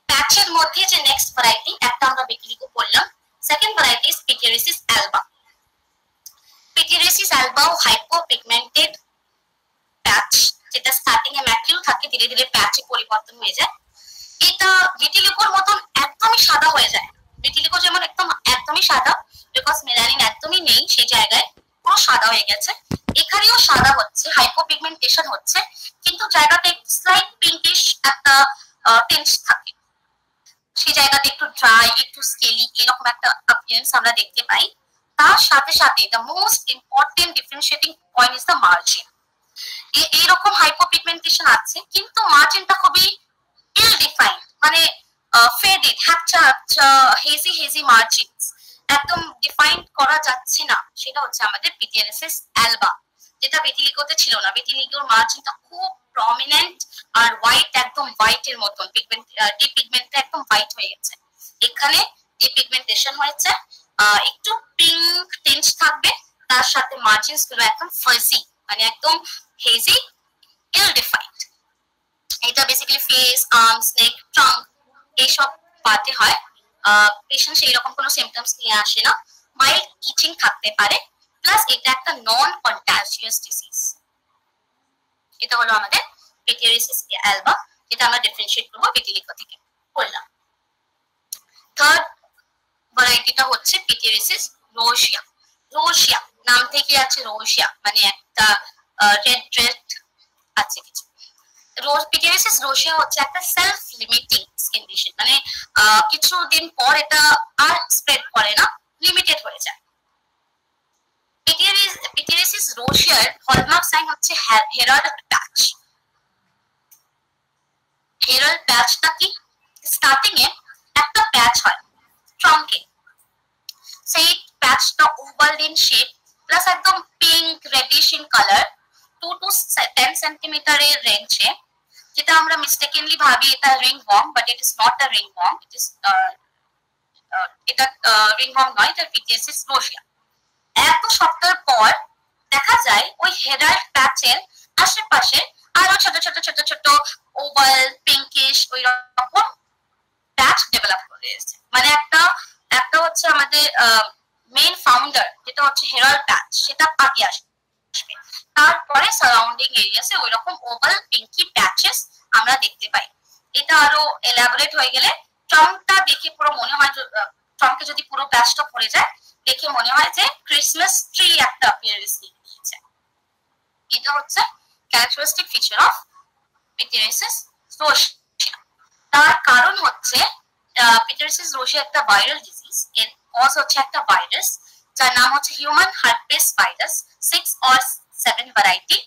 [SPEAKER 1] প্যাচের মধ্যে যে নেক্সট ভ্যারাইটি, একটা আমরা ভিটিলিগো বললাম, second variety is pityriasis Alba. Pityriasis অ্যালবাও হাইপোপিগমেন্টেড প্যাচ, যেটা স্টার্টিং এ ম্যাকিউল থাকে, ধীরে ধীরে প্যাচে পরিবর্তন হয়ে যায়। এটা ভিটিলিগোর মতন একদমই সাদা হয়ে যায়। ভিটিলিগো যেমন একদমই সাদা, বিকজ মেলানিন একদমই নেই সেই জায়গায়, পুরো সাদা হয়ে গেছে। এখানেও সাদা হচ্ছে, হাইপোপিগমেন্টেশন হচ্ছে, কিন্তু জায়গাটা একটু স্লাইট পিঙ্কিশ একটা টেন্স থাকে। সেই জায়গাটা একটু ড্রাই, একটু স্কেলি, এরকম একটা অ্যাপিয়ারেন্স আমরা দেখতে পাই। তার সাথে সাথে the most important differentiating point is the margin. এইরকম হাইপোপিগমেন্টেশন আছে, কিন্তু মার্জিনটা খুবই ইল ডিফাইন্ড, মানে ফেডেড, হ্যাপচা হেজি হেজি মার্জিনস, একদম ডিফাইন করা যাচ্ছে না। সেটা হচ্ছে আমাদের পিটিরিয়াসিস অ্যালবা, যেটা ভিটিলিগোতে ছিল না। ভিটিলিগোর মার্জিনটা খুব প্রমিনেন্ট আর হোয়াইট, একদম হোয়াইটের মতন, পিগমেন্ট ডিপিগমেন্টটা একদম হোয়াইট হয়ে গেছে। এখানে ডিপিগমেন্টেশন হয়েছে, একটু পিঙ্ক টিঞ্জ থাকবে, তার সাথে মার্জিনস গুলো একদম ফাজি, মানে একদম হেজি, ইল ডিফাইন্ড। এটা বেসিক্যালি ফেস, আর্মস, নেক, ট্রাঙ্ক এইসব পাতে হয়। পেশেন্ট সেই রকম কোনো সিমটমস নিয়ে আসে না, মাইল্ড ইচিং থাকতে পারে, প্লাস এটা একটা নন কন্টাজিয়াস ডিজিজ। এটা হলো আমাদের পিটিরিয়াসিস অ্যালবা, যেটা আমরা ডিফারেন্সিয়েট করব ভিটিলিগো থেকে বললাম। থার্ড ভ্যারাইটিটা হচ্ছে পিটিরিয়াসিস রোজিয়া। রোজিয়া নাম থেকে আছে রোজিয়া, মানে একটা রেড রেড আছে কিছু। পিটিরিয়াসিস রোজিয়া হচ্ছে একটা সেলফ লিমিটিং স্কিন ডিজিজ, মানে কিছুদিন পর এটা আর স্প্রেড করে না, লিমিটেড হয়ে যায়। পিটিরিয়াসিস রোজিয়ার হলমার্ক সাইন হচ্ছে হেরাল্ড প্যাচ। হেরাল্ড প্যাচটা কি? স্টার্টিং এ একটা প্যাচ হয় ট্রাঙ্কে, সেই প্যাচটা ওভাল ইন শেপ, প্লাস একদম pink reddish in colour, 2 to 10 সেন্টিমিটারের রেঞ্জে, যেটা আমরা মিস্টেকেনলি ভাবি এটা ringworm, but it is not a ringworm, it is এটা রিংওয়ার্ম নয়, এটা পিটিরিয়াসিস রোজিয়া। এক দু সপ্তাহ পর দেখা যায় ওই হেরাল্ড প্যাচের আশেপাশে আরো ছোট ছোট ছোট ছোট ওভাল পিঙ্কিশ ওই রকম প্যাচ ডেভেলপ করে এসেছে। মানে একটা হচ্ছে আমাদের মেইন ফাউন্ডার, যেটা হচ্ছে হেরাল্ড প্যাচ, সেটা আগে আসবে, তারপরে সারাউন্ডিং এরিয়াসে ওই রকম ওভাল পিঙ্কি প্যাচেস আমরা দেখতে পাই। এটা আরো এলাবোরেট হয়ে গেলে ট্রাঙ্কটা দেখে পুরো মনে হয়, ট্রাঙ্কে যদি পুরো প্যাচটা পড়ে যায় দেখে মনে হয় যে ক্রিসমাস ট্রি একটা অ্যাপিয়ারেন্স নিয়েছে। এটা হচ্ছে characteristic feature of pityriasis rosea. তার কারণ হচ্ছে পিটিরিয়াসিস রোজিয়া একটা ভাইরাল ডিজিজ, এর কজ হচ্ছে একটা ভাইরাস যার নাম হচ্ছে human herpes virus 6 or 7 variety.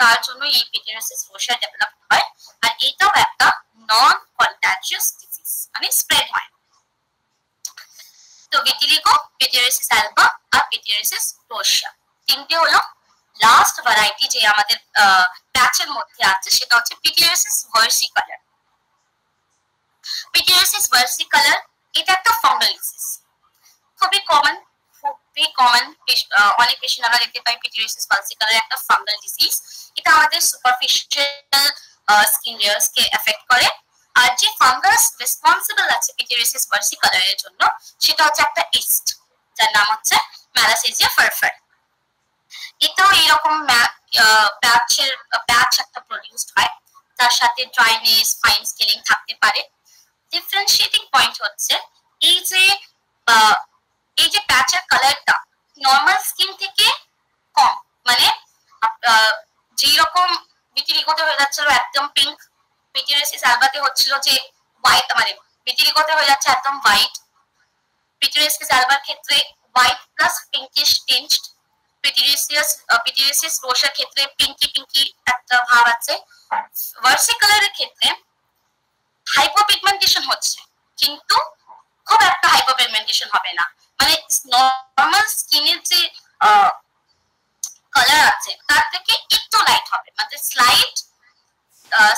[SPEAKER 1] তার জন্য এই পিটিরিয়াসিস রোজিয়া ডেভেলপ হয়, আর এটাও একটা নন কন্টাজিয়াস ডিজিজ, মানে স্প্রেড হয়। তো ভিটিলিগো, পিটিরিয়াসিস অ্যালবা আর পিটিরিয়াসিস রোজিয়া তিনটে হলো। লাস্ট ভ্যারাইটি যে আমাদের প্যাচের মধ্যে আছে সেটা হচ্ছে পিটিরিয়াসিস ভার্সিকালার। পিটিরিয়াসিস ভার্সিকালার এটা একটা ফাঙ্গাল ডিজিজ, খুবই কমন, অনেক পেশেন্ট আমরা দেখতে পাই পিটিরিয়াসিস ভার্সিকালার একটা ফাঙ্গাল ডিজিজ। এটা আমাদের সুপারফিশিয়াল স্কিন লেয়ার্স কে এফেক্ট করে, আর যে ফাঙ্গাস রেসপন্সিবল আছে পিটিরিয়াসিস ভার্সিকালারের জন্য সেটা হচ্ছে একটা ইস্ট, যার নাম হচ্ছে ম্যালাসেজিয়া ফারফার। এটাও এইরকম প্যাচ একটা প্রডিউসড হয়, তার সাথে ড্রাইনেস, ফাইন স্কেলিং থাকতে পারে। ডিফারেন্সিয়েটিং পয়েন্ট হচ্ছে এই যে প্যাচের কালারটা নর্মাল স্কিন থেকে কম, মানে যেই রকম ভিটিলিগোতে হয়ে যাচ্ছিল একদম পিঙ্ক, পিটিরিয়াসিস অ্যালবাতে হচ্ছিল যে হোয়াইট, মানে ভিটিলিগোতে হয়ে যাচ্ছে একদম হোয়াইট, পিটিরিয়াসিস অ্যালবার ক্ষেত্রে হোয়াইট প্লাস পিঙ্কিশ টিঞ্জড, পিটিরিয়াসিস রোজিয়ার ক্ষেত্রে পিঙ্কি পিঙ্কি একটা ভাব আছে। ভার্সিকালারের ক্ষেত্রে হাইপোপিগমেন্টেশন হচ্ছে, কিন্তু খুব একটা হাইপোপিগমেন্টেশন হবে না, মানে নরমাল স্কিনের যে কালার আছে তার থেকে একটু লাইট হবে, মানে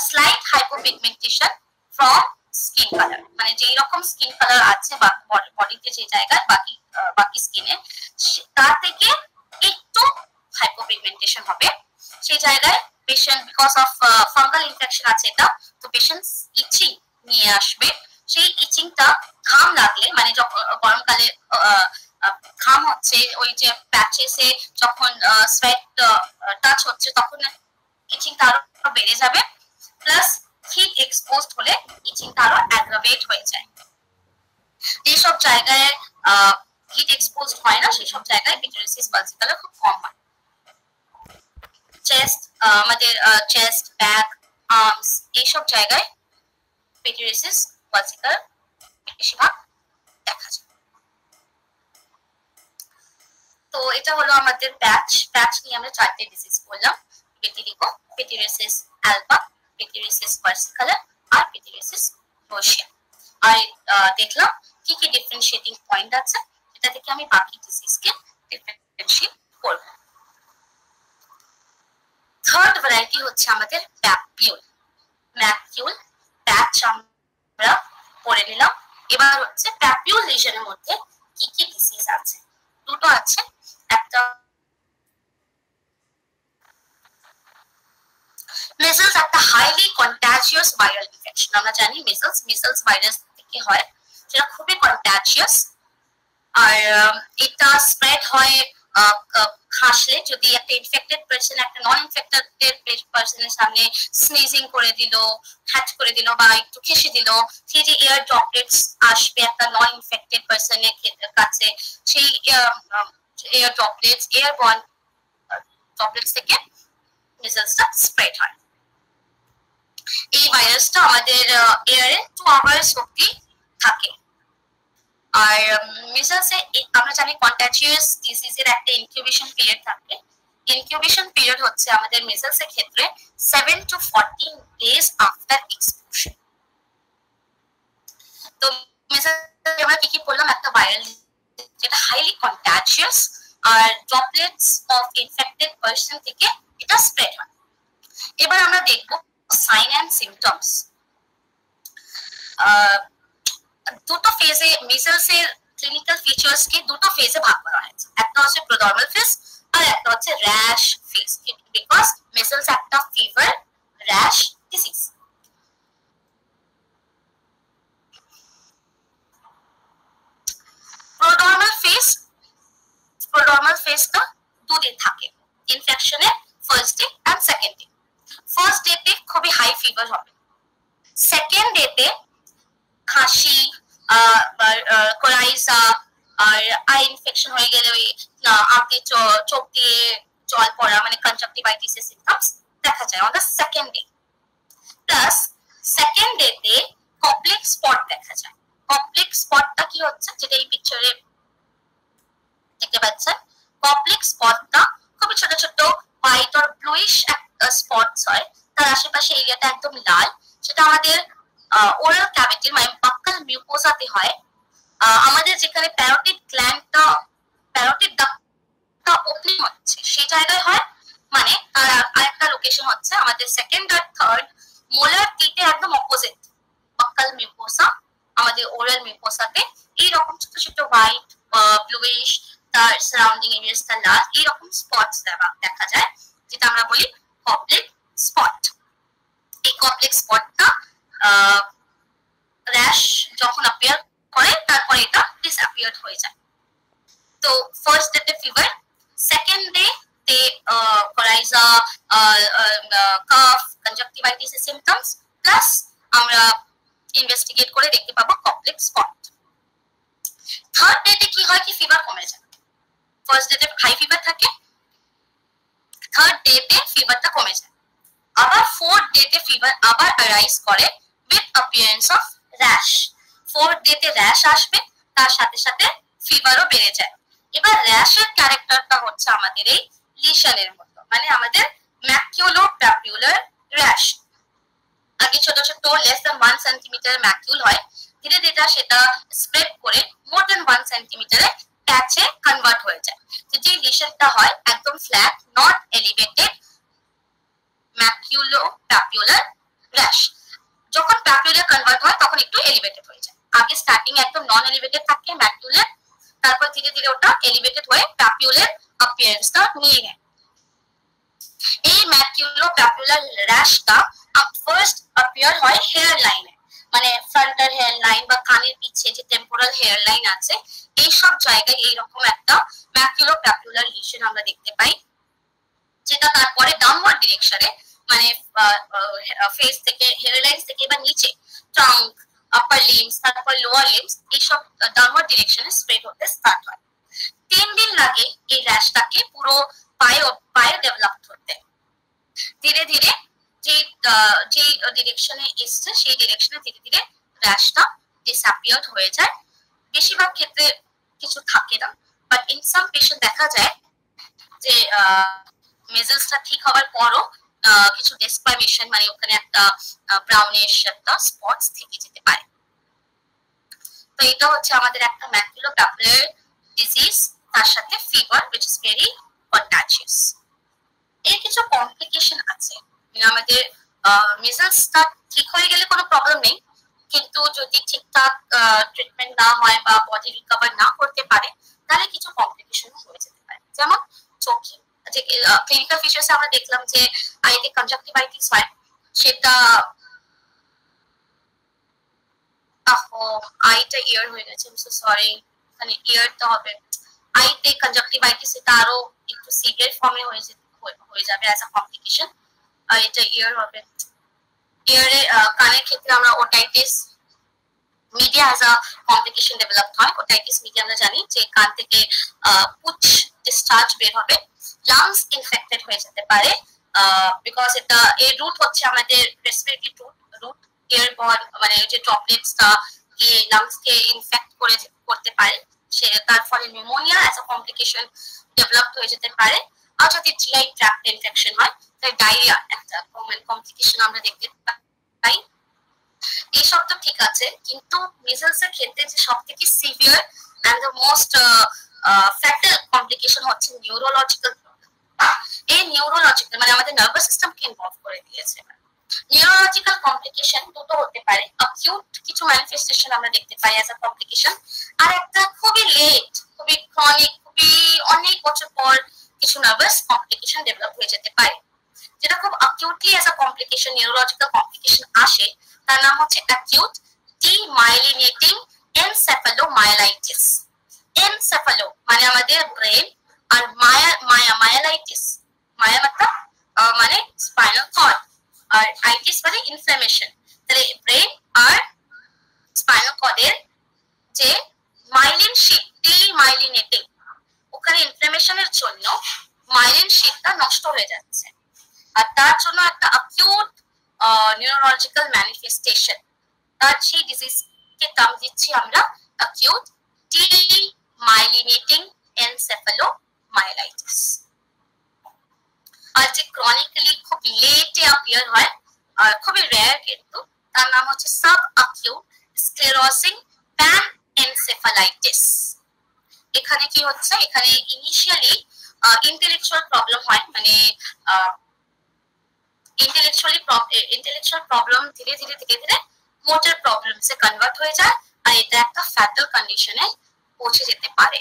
[SPEAKER 1] slight hypopigmentation from skin colour, মানে যেই রকম স্কিন কালার আছে বা বডিতে যে জায়গায় বাকি স্কিনে তার থেকে একটু হাইপোপিগমেন্টেশন হবে সেই জায়গায় patient because of fungal infection আছে এটা, তো পেশেন্ট ইচিং নিয়ে আসবে। সেই ইচিংটা ঘাম লাগলে, মানে যখন গরমকালে ঘাম হচ্ছে ওই যে প্যাচেসে যখন সোয়েট টাচ হচ্ছে তখন ইচিংটা আরো বেড়ে যাবে, প্লাস হিট এক্সপোজড হলে ইচিংটা আরো অ্যাগ্রাভেট হয়ে যায়। যেসব জায়গায় হিট এক্সপোজড হয় না সেই সব জায়গায় পিটুরিয়াসিস বালজিকালা খুব কম হয়। চেস্ট, আমাদের চেস্ট, ব্যাক, আর্মস এইসব জায়গায় পিটুরিয়াসিস বালজিকালা বেশিরভাগ দেখা যায়। তো এটা হলো আমাদের প্যাচ নিয়ে আমরা 4টে ডিজিজ করলাম, পেটিরিগো, পিটুরিয়াসিস অ্যালবা, পিটুরিয়াসিস ভার্সিকালা আর পিটুরিয়াসিস রোশিয়া। আর দেখলাম কি কি ডিফারেন্সিয়েটিং পয়েন্ট আছে, এটা থেকে আমি বাকি ডিজিজকে ডিফারেন্সিয়েট করব। থার্ড ভ্যারাইটি হচ্ছে আমাদের প্যাপিউল। প্যাচ আমরা পড়ে নিলাম। এবার হচ্ছে প্যাপিউল লিশনের মধ্যে কি কি ডিজিজ আছে, দুটো আছে। একটা মিজলস, একটা হাইলি কন্টাজিয়াস ভাইরাল ইনফেকশন। আমরা জানি মিজলস ভাইরাস থেকে হয়, যেটা খুবই কন্টাজিয়াস। আর এটা স্প্রেড হয় খাসলে, যদি একটা ইনফেক্টেড পারসন একটা নন ইনফেক্টেড পারসনের সামনে স্নিজিং করে দিল, হ্যাচ করে দিল বা একটু খেসে দিল, সেই যে এয়ার ড্রপলেটস আসবে একটা নন ইনফেক্টেড পারসনের কাছে, সেই এয়ার ড্রপলেটস, এয়ারবর্ন ড্রপলেটস থেকে মিজলসটা স্প্রেড হয়। এই ভাইরাসটা আমাদের এয়ারে 2 আওয়ার্স অবধি থাকে। আর মিজলসে আমরা জানি কন্টাজিয়াস ডিজিজের একটা ইনকিউবেশন পিরিয়ড থাকে। ইনকিউবেশন পিরিয়ড হচ্ছে আমাদের মিজলসের ক্ষেত্রে 7 to 14 days আফটার এক্সপোজার। তো মিজলসে আমরা কি কি বললাম, একটা ভাইরাল যেটা হাইলি কন্টাজিয়াস আর ড্রপলেটস অফ ইনফেক্টেড পারসন থেকে এটা স্প্রেড হয়। এবার আমরা দেখব সাইন অ্যান্ড সিমটমস। দুটো ফেজে মিজলসের ক্লিনিক্যাল ফিচার্স কে দুটো ফেজে ভাগ করা হয়েছে, একটা হচ্ছে প্রোডার্মাল ফেজ আর একটা হচ্ছে র্যাশ ফেজ, বিকজ মিজলস একটা ফিভার র্যাশ ডিজিজ। প্রোডার্মাল ফেজটা 2 দিন থাকে ইনফেকশনের, first day and second day. First ডেতে খুবই হাই ফিভার হবে, সেকেন্ড ডেতে খাসি, কোরাইজা আর আই ইনফেকশন হয়ে গেলে ওই আপনি চোখ দিয়ে জল পড়া, মানে কনজাংটিভাইটিসের সিম্পটমস দেখা যায় on the second day. Plus second ডেতে কপ্লিক স্পট দেখা যায়। কপ্লিক স্পটটা কি হচ্ছে, যেটা এই পিকচারে দেখতে পাচ্ছেন, কপ্লিক স্পটটা খুবই ছোট ছোট হোয়াইট আর ব্লুইশ স্পটস হয়, তার আশেপাশে এরিয়াটা একদম লাল। সেটা আমাদের ওরাল ক্যাভিটি মানে বাক্কাল মিউকোসাতে হয়। আমাদের যেখানে প্যারোটিড গ্ল্যান্ডটা, প্যারোটিড ডাক্টটা ওপেনিং হচ্ছে সেই জায়গায় হয়। মানে তার আরেকটা লোকেশন হচ্ছে আমাদের সেকেন্ড আর থার্ড মোলার টিতে একদম অপোজিট বাক্কাল মিউকোসা, আমাদের ওরাল মিউকোসাতে এইরকম ছোট ছোট হোয়াইট ব্লুইশ, তার সারাউন্ডিং এরিয়াসটা লাল, এইরকম স্পটস দেখা যায়, যেটা আমরা বলি কপ্লিক স্পট। এই কপ্লিক স্পটটা র্যাশ যখন অ্যাপিয়ার করে তারপরে এটা ডিসঅ্যাপিয়ার্ড হয়ে যায়। তো ফার্স্ট ডেতে ফিভার, সেকেন্ড ডে তে কোরাইজা, কাফ, কনজাংটিভাইটিস এর সিম্পটমস, প্লাস আমরা ইনভেস্টিগেট করে দেখতে পাবো কপ্লিক স্পট। থার্ড ডেতে কি হয়, কি ফিভার কমে যায়। ফার্স্ট ডেতে হাই ফিভার থাকে, থার্ড ডেতে ফিভারটা কমে যায়। আবার ফোর্থ ডেতে ফিভার আবার অ্যারাইজ করে with appearance of rash. Fourth ডেতে র্যাশ আসবে, তার সাথে সাথে ফিভারও বেড়ে যায়। এবার র্যাশের ক্যারেক্টারটা হচ্ছে আমাদের এই লিশনের মতো, মানে আমাদের ম্যাকিউলো প্যাপিউলার র্যাশ। আগে ছোট ছোট লেস দ্যান 1 সেন্টিমিটার ম্যাকিউল হয়, ধীরে ধীরে সেটা স্প্রেড করে মোর দ্যান 1 সেন্টিমিটারে প্যাচে কনভার্ট হয়ে যায়। তো যে লিশনটা হয় একদম flat, not elevated maculopapular rash. যখন প্যাপুলার কনভার্ট হয় তখন একটু এলিভেটেড হয়ে যায়। আগে স্টার্টিং একদম নন এলিভেটেড থাকে ম্যাকুলার, তারপর ধীরে ধীরে ওটা এলিভেটেড হয়ে প্যাপুলার অ্যাপিয়ারেন্সটা নিয়ে নেয়। এই ম্যাকুলোপ্যাপুলার র্যাশটা ফার্স্ট অ্যাপিয়ার হয় হেয়ার লাইনে, মানে ফ্রন্টাল হেয়ার লাইন বা কানের পিছে যে টেম্পোরাল হেয়ার লাইন আছে এই সব জায়গায় এইরকম একটা ম্যাকুলোপ্যাপুলার লিশন আমরা দেখতে পাই, যেটা তারপরে ডাউনওয়ার্ড ডিরেকশনে মানে ফেস থেকে হেয়ার লাইন থেকে বা নিচে ট্রাঙ্ক, আপার লিম্স, তারপর লোয়ার লিম্স এইসব ডাউনওয়ার্ড ডিরেকশনে স্প্রেড হতে স্টার্ট হয়। 3 দিন লাগে এই র্যাশটাকে পুরো পায়ে ডেভেলপ হতে। ধীরে ধীরে যে ডিরেকশনে এসছে সেই ডিরেকশনে ধীরে ধীরে র্যাশটা ডিসঅ্যাপিয়ার্ড হয়ে যায়। বেশিরভাগ ক্ষেত্রে কিছু থাকে না, বাট ইন সাম পেশেন্ট দেখা যায় যে মেজেলসটা ঠিক হওয়ার পরও কিছু ডেসক্লামেশন মানে ওখানে একটা ব্রাউনিশ একটা স্পটস থেকে যেতে পারে। তো এটা হচ্ছে আমাদের একটা ম্যাকুলোপ্যাপুলার ডিজিজ, তার সাথে fever which is very contagious। এর কিছু কমপ্লিকেশন আছে, আমাদের মেজেলসটা ঠিক হয়ে গেলে কোনো প্রবলেম নেই, কিন্তু যদি ঠিকঠাক ট্রিটমেন্ট না হয় বা বডি রিকভার না করতে পারে তাহলে কিছু কমপ্লিকেশন হয়ে যেতে পারে। যেমন চোখে যে ক্লিনিক্যাল ফিচার্সে আমরা দেখলাম যে আইতে কনজাক্টিভাইটিস হয়, সেটা আইটা ইয়ার হয়ে গেছে, সরি মানে ইয়ারটা হবে আইতে কনজাক্টিভাইটিস, এটা আরো একটু সিভিয়ার ফর্মে হয়ে যাবে অ্যাজ আ কমপ্লিকেশন। এটা ইয়ার হবে। ইয়ারে কানের ক্ষেত্রে আমরা otitis media as a complication develop হয়। ওটাইটিস মিডিয়া আমরা জানি যে কান থেকে পুচ ডিসচার্জ বের হবে। লাংস ইনফেক্টেড হয়ে যেতে পারে বিকজ এটা এর রুট হচ্ছে আমাদের রেসপিরেটরি রুট, এয়ারবর্ন মানে যে ড্রপলেটসটা গিয়ে লাংসকে ইনফেক্ট করতে পারে, তার ফলে pneumonia as a complication develop হয়ে যেতে পারে। আর যদি জিআই ট্র্যাক্ট ইনফেকশন হয় তাহলে ডায়রিয়া একটা কমন কমপ্লিকেশন আমরা দেখতে পাই। এইসব তো ঠিক আছে, কিন্তু মিজেলস এর ক্ষেত্রে যে সবথেকে severe and the most fatal complication হচ্ছে নিউরোলজিক্যাল প্রবলেম। এই নিউরোলজিক্যাল মানে আমাদের নার্ভাস সিস্টেমকে ইনভলভ করে দিয়েছে। নিউরোলজিক্যাল কমপ্লিকেশন দুটো হতে পারে, অ্যাকিউট কিছু ম্যানিফেস্টেশন আমরা দেখতে পাই অ্যাজ আ কমপ্লিকেশন, আর একটা খুবই লেট, খুবই ক্রনিক, খুবই অনেক বছর পর কিছু নার্ভাস কমপ্লিকেশন ডেভেলপ হয়ে যেতে পারে। যেটা খুব acutely as a complication neurological complication আসে তার নাম হচ্ছে অ্যাকিউট ডিমাইলিনেটিং এনসেফালোমায়ালাইটিস। এনসেফালো মানে আমাদের ব্রেন, আর মায়ালাইটিস মায়া মানে স্পাইনাল কর্ড, আর আইটিস মানে ইনফ্লামেশন। তাহলে ব্রেন আর স্পাইনাল কর্ডের যে মাইলিন শীট ডিমাইলিনেটিং, ওখানে ইনফ্লামেশনের জন্য মাইলিন শীটটা নষ্ট হয়ে যাচ্ছে, আর তার জন্য একটা অ্যাকিউট নিউরোলজিক্যাল ম্যানিফেস্টেশন, তার সেই ডিজিজকে নাম দিচ্ছি আমরা অ্যাকিউট ডিমাইলিনেটিং এনসেফালোমায়ালাইটিস। আর যে ক্রনিক্যালি খুব লেটে অ্যাপিয়ার হয় আর খুবই রেয়ার, কিন্তু তার নাম হচ্ছে সাব অ্যাকিউট স্ক্লেরোসিং প্যানএনসেফালাইটিস। এখানে কি হচ্ছে, এখানে ইনিশিয়ালি ইন্টেলেকচুয়াল প্রবলেম হয়, মানে ইন্টেলেকচুয়াল প্রবলেম ধীরে ধীরে মোটর প্রবলেমসে কনভার্ট হয়ে যায়, আর এটা একটা ফ্যাটাল কন্ডিশনে পৌঁছে যেতে পারে।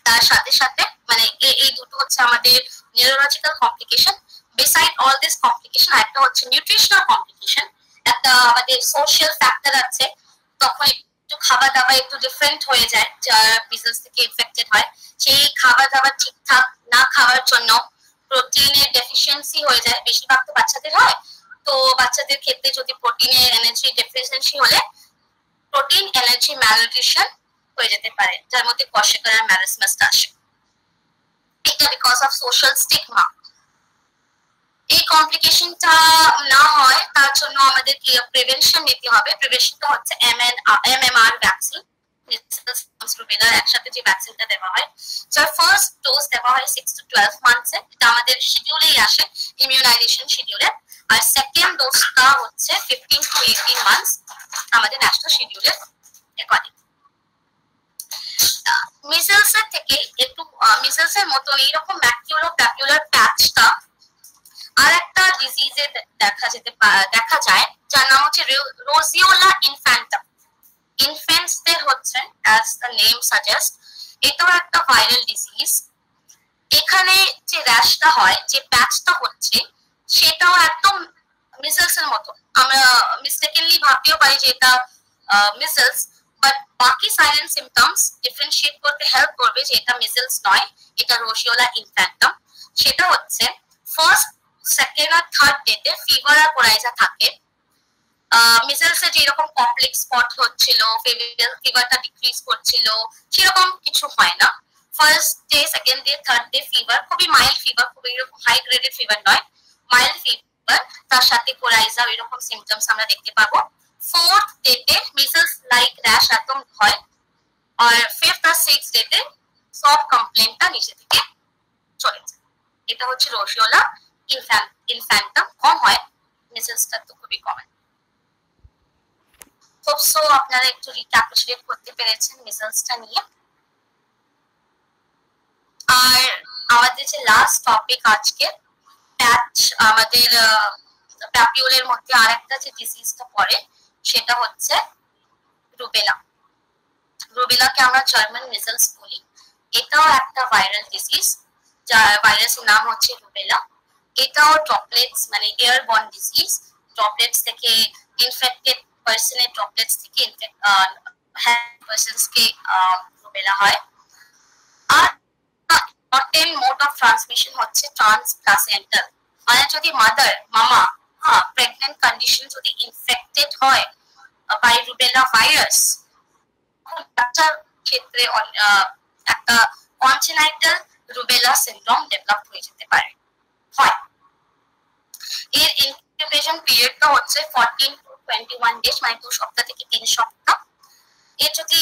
[SPEAKER 1] তার সাথে সাথে মানে এই দুটো হচ্ছে আমাদের neurological complication. Beside all this complication একটা হচ্ছে নিউট্রিশনাল কমপ্লিকেশন, একটা আমাদের সোশ্যাল ফ্যাক্টর আছে, তখন একটু খাবার দাবার একটু ডিফারেন্ট হয়ে যায় যারা মিজেলস থেকে ইনফেক্টেড হয়। সেই খাবার দাবার ঠিকঠাক না খাওয়ার জন্য প্রোটিনের ডেফিসিয়েন্সি হয়ে যায়, বেশিরভাগ তো বাচ্চাদের হয়। তো বাচ্চাদের ক্ষেত্রে যদি প্রোটিনের এনার্জি ডেফিসিয়েন্সি হলে প্রোটিন এনার্জি ম্যালনিউট্রিশন হয়ে যেতে পারে, যার মধ্যে কোয়াশিয়াকার আর ম্যারাসমাসটা আসে। এটা বিকজ অফ সোশ্যাল স্টিগমা। এই কমপ্লিকেশনটা না হয় তার জন্য আমাদের কি প্রিভেনশন নিতে হবে। প্রিভেনশনটা হচ্ছে MMR ভ্যাকসিন, একসাথে যে ভ্যাকসিনটা দেওয়া হয়, যার ফার্স্ট ডোজ দেওয়া হয় 6 to 12 মান্থসে, এটা আমাদের শিডিউলেই আসে ইমিউনাইজেশন শিডিউলে। আর সেকেন্ড ডোজটা হচ্ছে 15 to 18 মান্থস আমাদের ন্যাশনাল শিডিউলের অ্যাকর্ডিং। মিজেলস এর মতো এইরকম ম্যাকুলো প্যাপুলার প্যাচটা আর একটা ডিজিজে দেখা যায় যার নাম হচ্ছে রোজিওলা ইনফ্যান্টাম। ইনফ্যান্টসদের হচ্ছে অ্যাজ দ্য নেম সাজেস্ট এটাও একটা ভাইরাল ডিজিজ। এখানে যে র্যাশটা হয়, যে প্যাচটা হচ্ছে, সেটাও একদম মিসেলস এর মতো। আমরা মিস্টেকেনলি ভাবতেও পারি যে এটা মিসেলস, বাট বাকি সাইলেন্ট সিমটমস ডিফারেন্সিয়েট করতে হেল্প করবে যে এটা মিসেলস নয়, এটা রোজিওলা ইনফ্যান্টাম। সেটা হচ্ছে ফার্স্ট, সেকেন্ড আর থার্ড ডেতে ফিভার আর কোরাইজা থাকে। মিসেলস এ যেরকম কমপ্লেক্স স্পট হচ্ছিল, ফিভারটা ডিক্রিজ করছিল, সেরকম কিছু হয় না। First day, second day, third day fever, খুবই মাইল্ড ফিভার, খুবই এরকম হাই গ্রেডেড ফিভার নয়, মাইল্ড ফিভার, তার সাথে কোরাইজা এরকম সিমটমস আমরা দেখতে পাবো। ফোর্থ ডেতে মিসেলস লাইক র্যাশ একদম হয়, আর ফিফথ আর সিক্স ডেতে সব কমপ্লেনটা নিচে থেকে চলে যায়। এটা হচ্ছে রোজিওলা ইনফ্যান্টাম। কম হয়, মিসেলসটা তো খুবই কম হয়। হোপ সো আপনারা একটু রিক্যাপিচুলেট করতে পেরেছেন মিসেলসটা নিয়ে। আর আমাদের যে লাস্ট টপিক আজকে প্যাচ, আমাদের প্যাপিউলের মধ্যে আরেকটা যে ডিজিজটা পড়ে সেটা হচ্ছে রুবেলা। রুবেলাকে আমরা জার্মান মিসেলস বলি। এটাও একটা ভাইরাল ডিজিজ, যার ভাইরাসের নাম হচ্ছে রুবেলা। এটাও ড্রপলেটস মানে এয়ারবর্ন ডিজিজ, ড্রপলেটস থেকে ইনফেক্টেড পার্সনের ড্রপলেটস থেকে পার্সনসকে রুবেলা হয়। আর মোড অফ ট্রান্সমিশন হচ্ছে ট্রান্সপ্লাসেন্টাল, মানে যদি মামা প্রেগন্যান্ট কন্ডিশন যদি ইনফেক্টেড হয় বাই রুবেলা ভাইরাস, বাচ্চার ক্ষেত্রে একটা কনজেনাইটাল রুবেলা সিনড্রোম ডেভেলপ হয়ে যেতে পারে। হয় এর ইনকিউবেশন পিরিয়ডটা হচ্ছে 14 to 21 ডেজ, মানে 2 সপ্তাহ থেকে 3 সপ্তাহ। এর যদি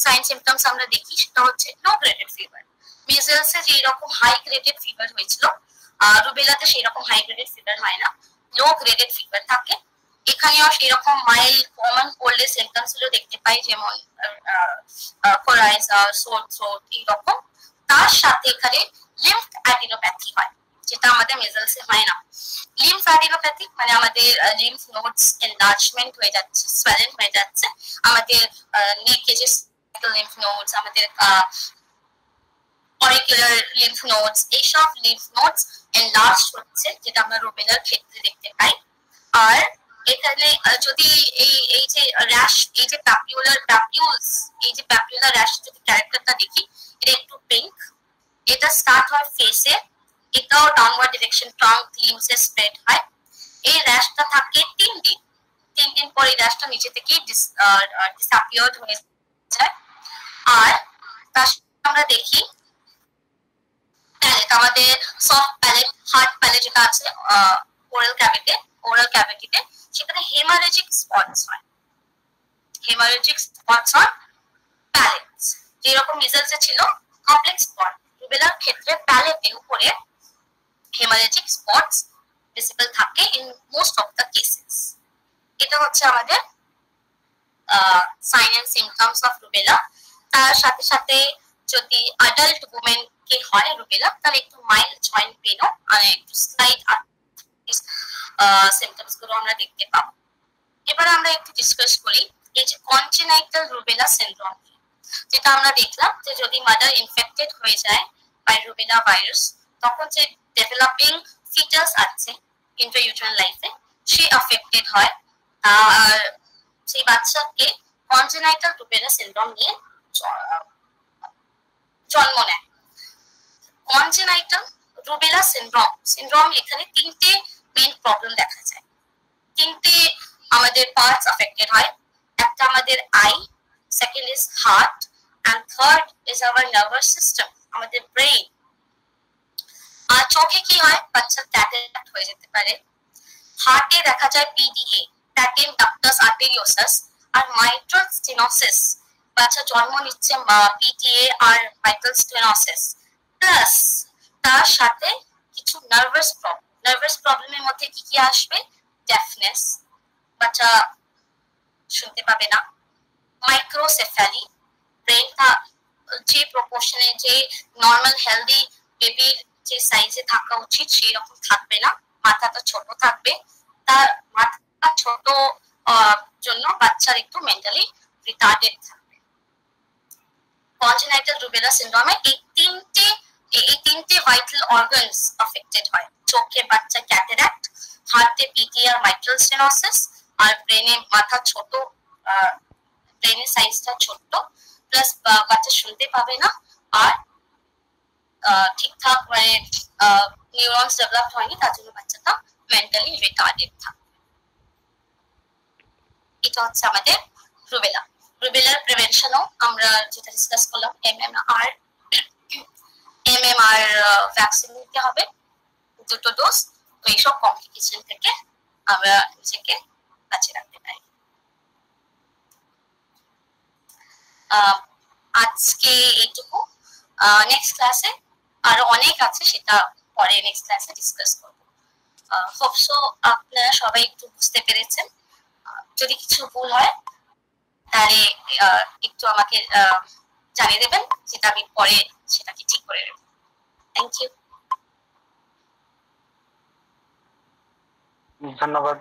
[SPEAKER 1] সাইন সিমটমস আমরা দেখি সেটা হচ্ছে লো গ্রেডেড ফিভার। মিজেলসে যেরকম হাই গ্রেডেড ফিভার হয়েছিল, রুবেলাতে সেরকম হাই গ্রেডেড ফিভার হয় না, লো গ্রেডেড ফিভার থাকে। এখানেও সেরকম মাইল্ড কমন কোল্ড সিমটমস গুলো দেখতে পাই, যেমন কোরাইজা, সোর থ্রোট এইরকম। তার সাথে এখানে লিম্ফ অ্যাডিনোপ্যাথি হয়, যেটা আমাদের মিজেলসে হয় না। লিম্ফ অ্যাডিনোপ্যাথি মানে আমাদের লিম্ফ নোডস এনলার্জমেন্ট হয়ে যাচ্ছে, সোয়েলেন্ট হয়ে যাচ্ছে। আমাদের নেকে যে লিম্ফ নোডস, আমাদের অরিকুলার লিম্ফ নোডস, এইসব লিম্ফ নোডস এনলার্জ হচ্ছে, যেটা আমরা রুবেলার ক্ষেত্রে দেখতে পাই। আর এখানে যদি এই যে র্যাশ, এই যে প্যাপিউলস, এই যে প্যাপিউলার র্যাশ যদি ক্যারেক্টারটা দেখি, এটা একটু পিঙ্ক। এটা স্টার্ট হয় ফেসে, এটাও ডাউনওয়ার্ড ডিরেকশন ট্রাঙ্ক লিম্বসে স্প্রেড হয়। এই র্যাশটা থাকে 3 দিন, 3 দিন পর এই র্যাশটা নিচে থেকে ডিসঅ্যাপিয়ার্ড হয়ে যায়। আর তার সাথে আমরা দেখি প্যালেট, আমাদের সফট প্যালেট, হার্ড প্যালেট যেটা আছে ওরাল ক্যাভিটিতে, সেখানে হেমারেজিক স্পটস হয়। হেমারেজিক স্পটস অন প্যালেটস, যেরকম মিজেলসে ছিল কমপ্লেক্স স্পট, রুবেলার ক্ষেত্রে প্যালেটে উপরে হেমারেজিক স্পটস ভিজিবল থাকে in most of the cases. এটা হচ্ছে আমাদের sign and symptoms of rubella. তার সাথে সাথে যদি অ্যাডাল্ট উমেন কে হয় রুবেলা, তাহলে একটু মাইল্ড জয়েন্ট পেনও আর একটু স্লাইট সিমটমস গুলো আমরা দেখতে পাবো। এবার আমরা একটু ডিসকাস করি এই যে কনজেনাইটাল রুবেলা সিনড্রোম, যেটা আমরা দেখলাম যে যদি মাদার ইনফেক্টেড হয়ে যায় বাই রুবেলা ভাইরাস, তখন যে ডেভেলপিং ফিটাস আছে ইন্ট্রাইউটেরাইন লাইফে, সে অ্যাফেক্টেড হয়। আর সেই বাচ্চাকে কনজেনাইটাল রুবেলা সিনড্রোম নিয়ে জন্ম নেয়। কনজেনাইটাল রুবেলা সিনড্রোম এখানে 3টে মেইন প্রবলেম দেখা যায়। 3টে আমাদের পার্টস অ্যাফেক্টেড হয়। একটা আমাদের eye, second is heart, and third is our nervous system, আমাদের ব্রেইন। আর চোখে কি হয়, বাচ্চা ক্যাটারাক্ট হয়ে যেতে পারে। হার্টে দেখা যায় পিডিএ, প্যাটেন্ট ডাক্টাস আর্টেরিওসাস, আর মাইট্রাল স্টেনোসিস, বাচ্চা জন্ম নিচ্ছে পিটিএ আর মাইট্রাল স্টেনোসিস, প্লাস তার সাথে কিছু নার্ভাস প্রবলেম। নার্ভাস প্রবলেমের মধ্যে কি কি আসবে, ডেফনেস, বাচ্চা শুনতে পাবে না, মাইক্রোসেফালি, ব্রেনটা যে প্রপোর্শনে যে নর্মাল হেলদি বেবির যে সাইজে থাকা উচিত সেই রকম থাকবে না, মাথাটা ছোট থাকবে। তার মাথা ছোট জন্য বাচ্চার একটু মেন্টালি রিটার্ডেড থাকবে। কনজেনাইটাল রুবেলা সিনড্রোমে এই তিনটে ভাইটাল অর্গানস অ্যাফেক্টেড হয়। চোখে বাচ্চা ক্যাটারাক্ট, হার্টে পিটিআর মাইট্রাল স্টেনোসিস, আর ব্রেনে মাথা ছোট, ব্রেনের সাইজটা ছোট, প্লাস বাচ্চা শুনতে পাবে না, আর ঠিকঠাক মানে নিউরনস ডেভেলপ হয়নি, তার জন্য বাচ্চাটা মেন্টালি রিটার্ডেড থাকে। এটা হচ্ছে আমাদের রুবেলা। রুবেলার প্রিভেনশনও আমরা যেটা ডিসকাস করলাম, এমএমআর ভ্যাকসিন নিতে হবে 2টো ডোজ। তো এইসব কমপ্লিকেশন থেকে আমরা নিজেকে বাঁচিয়ে রাখতে পারি। আজকে এইটুকু। নেক্সট ক্লাসে আরো অনেক আছে, সেটা পরে নেক্সট ক্লাসে ডিসকাস করব। হোপসো আপনারা সবাই একটু বুঝতে পেরেছেন। যদি কিছু ভুল হয় তাহলে একটু আমাকে জানিয়ে দেবেন, যেটা আমি পরে সেটাকে ঠিক করে নেব। Thank you.
[SPEAKER 2] ধন্যবাদ।